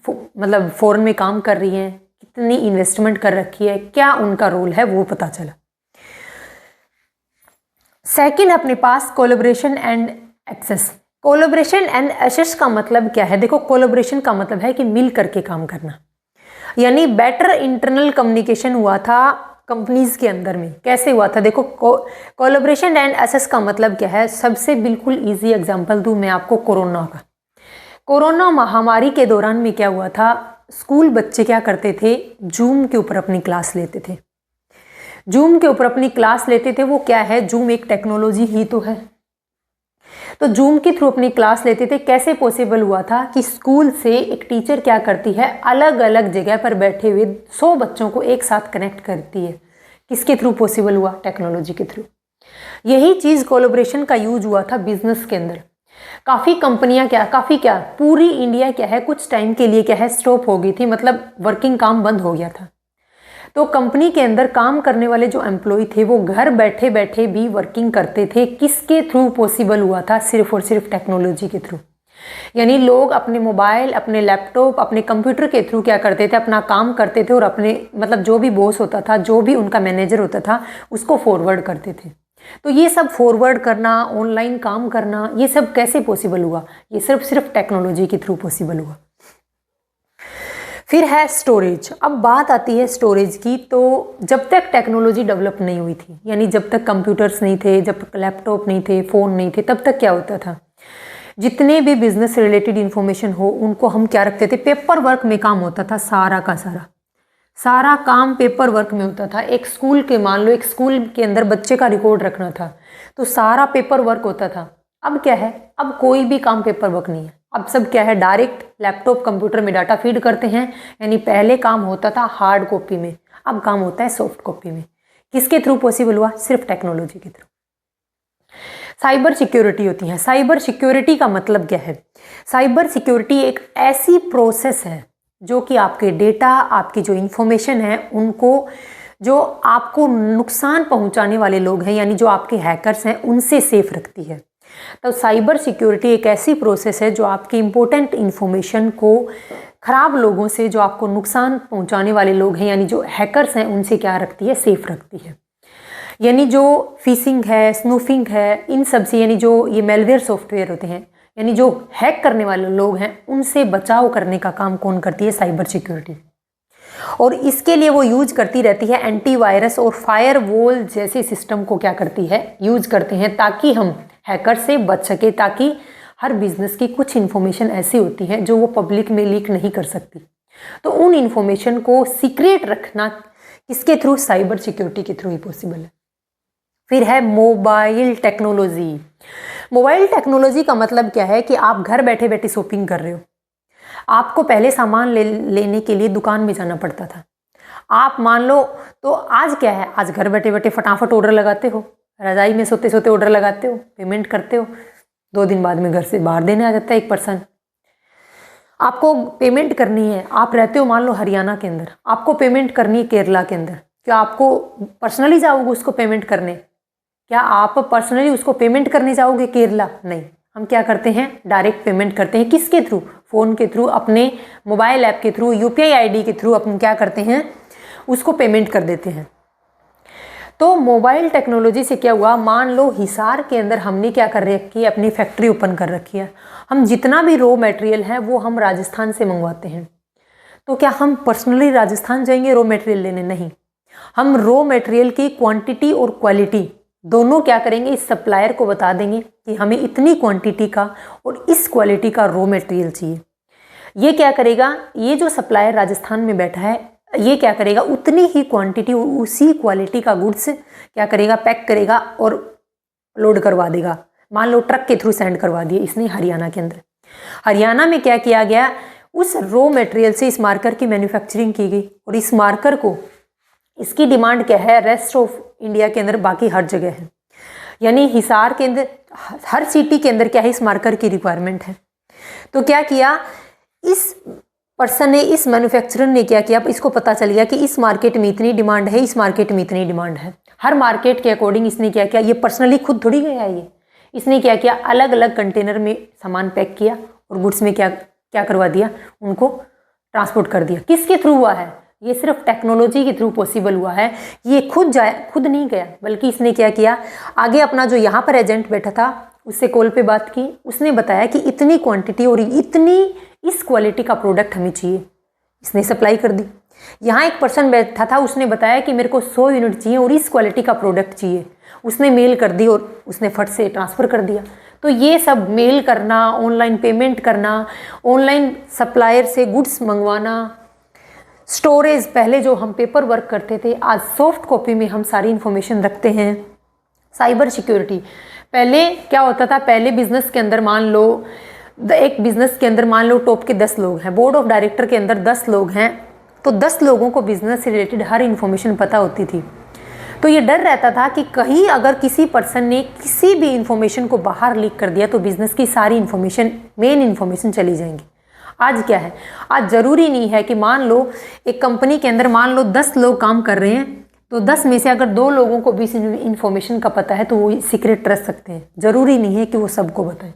मतलब फॉरेन में काम कर रही हैं, कितनी इन्वेस्टमेंट कर रखी है, क्या उनका रोल है, वो पता चला। सेकंड अपने पास collaboration and access. Collaboration and access का मतलब क्या है, देखो कोलैबोरेशन का मतलब है कि मिल करके काम करना, यानी बेटर इंटरनल कम्युनिकेशन हुआ था कंपनीज के अंदर में। कैसे हुआ था, देखो कोलैबोरेशन एंड एक्सेस का मतलब क्या है, सबसे बिल्कुल इजी एग्जांपल दूं मैं आपको कोरोना का। कोरोना महामारी के दौरान में क्या हुआ था, स्कूल बच्चे क्या करते थे, जूम के ऊपर अपनी क्लास लेते थे। जूम के ऊपर अपनी क्लास लेते थे, वो क्या है, जूम एक टेक्नोलॉजी ही तो है। तो जूम के थ्रू अपनी क्लास लेते थे। कैसे पॉसिबल हुआ था कि स्कूल से एक टीचर क्या करती है, अलग अलग जगह पर बैठे हुए 100 बच्चों को एक साथ कनेक्ट करती है। किसके थ्रू पॉसिबल हुआ, टेक्नोलॉजी के थ्रू। यही चीज़ कोलैबोरेशन का यूज हुआ था बिजनेस के अंदर। काफ़ी कंपनियां क्या पूरी इंडिया क्या है कुछ टाइम के लिए क्या है स्टॉप हो गई थी, मतलब वर्किंग काम बंद हो गया था। तो कंपनी के अंदर काम करने वाले जो एम्प्लॉय थे वो घर बैठे बैठे भी वर्किंग करते थे। किसके थ्रू पॉसिबल हुआ था, सिर्फ और सिर्फ टेक्नोलॉजी के थ्रू। यानी लोग अपने मोबाइल, अपने लैपटॉप, अपने कंप्यूटर के थ्रू क्या करते थे, अपना काम करते थे और अपने मतलब जो भी बॉस होता था, जो भी उनका मैनेजर होता था, उसको फॉरवर्ड करते थे। तो ये सब फॉरवर्ड करना, ऑनलाइन काम करना, ये सब कैसे पॉसिबल हुआ, ये सिर्फ टेक्नोलॉजी के थ्रू पॉसिबल हुआ। फिर है स्टोरेज। अब बात आती है स्टोरेज की, तो जब तक टेक्नोलॉजी डेवलप नहीं हुई थी, यानी जब तक कंप्यूटर्स नहीं थे, जब तक लैपटॉप नहीं थे, फ़ोन नहीं थे, तब तक क्या होता था, जितने भी बिजनेस रिलेटेड इन्फॉर्मेशन हो उनको हम क्या रखते थे, पेपर वर्क में काम होता था। सारा का सारा काम पेपर वर्क में होता था। एक स्कूल के मान लो, एक स्कूल के अंदर बच्चे का रिकॉर्ड रखना था तो सारा पेपर वर्क होता था। अब क्या है, अब कोई भी काम पेपर वर्क नहीं है। अब सब क्या है, डायरेक्ट लैपटॉप कंप्यूटर में डाटा फीड करते हैं। यानी पहले काम होता था हार्ड कॉपी में, अब काम होता है सॉफ्ट कॉपी में। किसके थ्रू पॉसिबल हुआ, सिर्फ टेक्नोलॉजी के थ्रू। साइबर सिक्योरिटी होती है। साइबर सिक्योरिटी का मतलब क्या है, साइबर सिक्योरिटी एक ऐसी प्रोसेस है जो कि आपके डेटा, आपकी जो इन्फॉर्मेशन है उनको, जो आपको नुकसान पहुंचाने वाले लोग हैं यानी जो आपके हैकर्स हैं उनसे सेफ रखती है। तो साइबर सिक्योरिटी एक ऐसी प्रोसेस है जो आपकी इम्पोर्टेंट इन्फॉर्मेशन को ख़राब लोगों से, जो आपको नुकसान पहुंचाने वाले लोग हैं यानी जो हैकर्स हैं उनसे क्या रखती है, सेफ रखती है। यानी जो फिशिंग है, स्नूफिंग है, इन सब से, यानी जो ये मेलवेयर सॉफ्टवेयर होते हैं, यानी जो हैक करने वाले लोग हैं उनसे बचाव करने का काम कौन करती है, साइबर सिक्योरिटी। और इसके लिए वो यूज करती रहती है एंटीवायरस और फायरवॉल जैसे सिस्टम को क्या करती है, यूज करते हैं ताकि हम हैकर से बच सके। ताकि हर बिजनेस की कुछ इन्फॉर्मेशन ऐसी होती है जो वो पब्लिक में लीक नहीं कर सकती। तो उन इंफॉर्मेशन को सीक्रेट रखना किसके थ्रू? साइबर सिक्योरिटी के थ्रू ही पॉसिबल है। फिर है मोबाइल टेक्नोलॉजी। मोबाइल टेक्नोलॉजी का मतलब क्या है कि आप घर बैठे बैठे शॉपिंग कर रहे हो। आपको पहले सामान लेने के लिए दुकान में जाना पड़ता था। आप मान लो, तो आज क्या है, आज घर बैठे बैठे फटाफट ऑर्डर लगाते हो, रजाई में सोते सोते ऑर्डर लगाते हो, पेमेंट करते हो, 2 दिन बाद में घर से बाहर देने आ जाता है एक पर्सन। आपको पेमेंट करनी है, आप रहते हो मान लो हरियाणा के अंदर, आपको पेमेंट करनी है केरला के अंदर, क्या आपको पर्सनली जाओगे उसको पेमेंट करने? क्या आप पर्सनली उसको पेमेंट करने जाओगे केरला? नहीं। हम क्या करते हैं? डायरेक्ट पेमेंट करते हैं। किसके थ्रू? फ़ोन के थ्रू, अपने मोबाइल ऐप के थ्रू, यूपीआई आईडी के थ्रू अपन क्या करते हैं? उसको पेमेंट कर देते हैं। तो मोबाइल टेक्नोलॉजी से क्या हुआ, मान लो हिसार के अंदर हमने क्या कर रखी है, अपनी फैक्ट्री ओपन कर रखी है। हम जितना भी रॉ मटेरियल है वो हम राजस्थान से मंगवाते हैं। तो क्या हम पर्सनली राजस्थान जाएंगे रॉ मटेरियल लेने? नहीं। हम रॉ मटेरियल की क्वांटिटी और क्वालिटी दोनों क्या करेंगे, इस सप्लायर को बता देंगे कि हमें इतनी क्वांटिटी का और इस क्वालिटी का रॉ मटेरियल चाहिए। ये क्या करेगा, ये जो सप्लायर राजस्थान में बैठा है, ये क्या करेगा, उतनी ही क्वांटिटी और उसी क्वालिटी का गुड्स क्या करेगा, पैक करेगा और लोड करवा देगा। मान लो ट्रक के थ्रू सेंड करवा दिए इसने हरियाणा के अंदर। हरियाणा में क्या किया गया, उस रॉ मटेरियल से इस मार्कर की मैन्युफैक्चरिंग की गई और इस मार्कर को, इसकी डिमांड क्या है, रेस्ट ऑफ इंडिया के अंदर बाकी हर जगह है। यानी हिसार के अंदर, हर सिटी के अंदर क्या है, इस मार्कर की रिक्वायरमेंट है। तो क्या किया इस पर्सन ने, इस मैन्युफैक्चरर ने क्या किया, इसको पता चल गया कि इस मार्केट में इतनी डिमांड है, इस मार्केट में इतनी डिमांड है। हर मार्केट के अकॉर्डिंग इसने क्या किया, ये पर्सनली खुद थोड़ी गया है, इसने क्या किया, अलग अलग कंटेनर में सामान पैक किया और गुड्स में क्या क्या करवा दिया, उनको ट्रांसपोर्ट कर दिया। किसके थ्रू हुआ है? ये सिर्फ टेक्नोलॉजी के थ्रू पॉसिबल हुआ है। ये खुद नहीं गया, बल्कि इसने क्या किया, आगे अपना जो यहाँ पर एजेंट बैठा था उससे कॉल पे बात की, उसने बताया कि इतनी क्वांटिटी और इतनी इस क्वालिटी का प्रोडक्ट हमें चाहिए, इसने सप्लाई कर दी। यहाँ एक पर्सन बैठा था, उसने बताया कि मेरे को 100 यूनिट चाहिए और इस क्वालिटी का प्रोडक्ट चाहिए, उसने मेल कर दी और उसने फट से ट्रांसफ़र कर दिया। तो ये सब मेल करना, ऑनलाइन पेमेंट करना, ऑनलाइन सप्लायर से गुड्स मंगवाना, स्टोरेज, पहले जो हम पेपर वर्क करते थे आज सॉफ्ट कॉपी में हम सारी इन्फॉर्मेशन रखते हैं। साइबर सिक्योरिटी, पहले क्या होता था, पहले बिजनेस के अंदर मान लो, एक बिजनेस के अंदर मान लो टॉप के 10 लोग हैं, बोर्ड ऑफ डायरेक्टर के अंदर 10 लोग हैं, तो 10 लोगों को बिजनेस से रिलेटेड हर इन्फॉर्मेशन पता होती थी। तो ये डर रहता था कि कहीं अगर किसी पर्सन ने किसी भी इन्फॉर्मेशन को बाहर लीक कर दिया तो बिजनेस की सारी इन्फॉर्मेशन, मेन इन्फॉर्मेशन चली जाएंगी। आज क्या है, आज ज़रूरी नहीं है कि मान लो एक कंपनी के अंदर मान लो 10 लोग काम कर रहे हैं, तो 10 में से अगर 2 लोगों को भी इन्फॉर्मेशन का पता है तो वो सीक्रेट रख सकते हैं। ज़रूरी नहीं है कि वो सबको बताएं,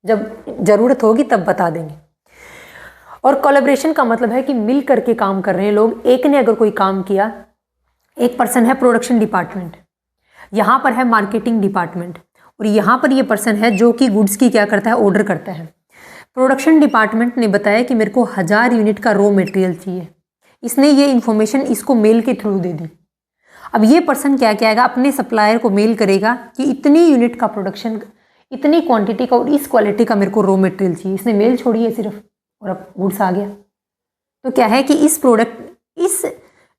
जब ज़रूरत होगी तब बता देंगे। और कोलैबोरेशन का मतलब है कि मिल करके काम कर रहे हैं लोग। एक ने अगर कोई काम किया, एक पर्सन है प्रोडक्शन डिपार्टमेंट, यहाँ पर है मार्केटिंग डिपार्टमेंट, और यहाँ पर ये पर्सन है जो कि गुड्स की क्या करता है, ऑर्डर करता है। प्रोडक्शन डिपार्टमेंट ने बताया कि मेरे को 1000 यूनिट का रॉ मटेरियल चाहिए, इसने ये इन्फॉर्मेशन इसको मेल के थ्रू दे दी। अब ये पर्सन क्या किया, अपने सप्लायर को मेल करेगा कि इतनी यूनिट का प्रोडक्शन, इतनी क्वांटिटी का और इस क्वालिटी का मेरे को रॉ मटेरियल चाहिए। इसने मेल छोड़ी है सिर्फ और अब गुड्स आ गया। तो क्या है कि इस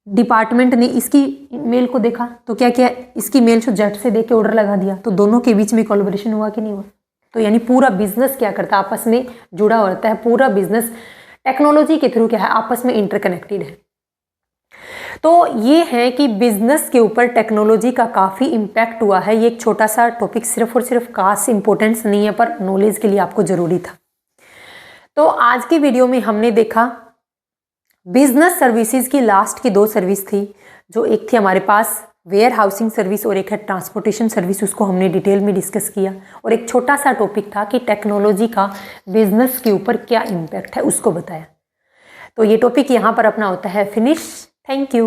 डिपार्टमेंट ने इसकी मेल को देखा तो क्या किया, इसकी मेल को झट से देख के ऑर्डर लगा दिया। तो दोनों के बीच में कोलैबोरेशन हुआ कि नहीं हुआ? तो यानी पूरा बिजनेस क्या करता है, आपस में जुड़ा होता है। पूरा बिजनेस टेक्नोलॉजी के थ्रू क्या है, आपस में इंटरकनेक्टेड है। तो ये है कि बिजनेस के ऊपर टेक्नोलॉजी का काफ़ी इम्पैक्ट हुआ है। ये एक छोटा सा टॉपिक सिर्फ और सिर्फ खास इंपॉर्टेंस नहीं है, पर नॉलेज के लिए आपको ज़रूरी था। तो आज की वीडियो में हमने देखा बिजनेस सर्विसेज की लास्ट की 2 सर्विस थी, जो एक थी हमारे पास वेयर हाउसिंग सर्विस और एक है ट्रांसपोर्टेशन सर्विस, उसको हमने डिटेल में डिस्कस किया। और एक छोटा सा टॉपिक था कि टेक्नोलॉजी का बिजनेस के ऊपर क्या इम्पैक्ट है, उसको बताया। तो ये टॉपिक यहाँ पर अपना होता है फिनिश। Thank you.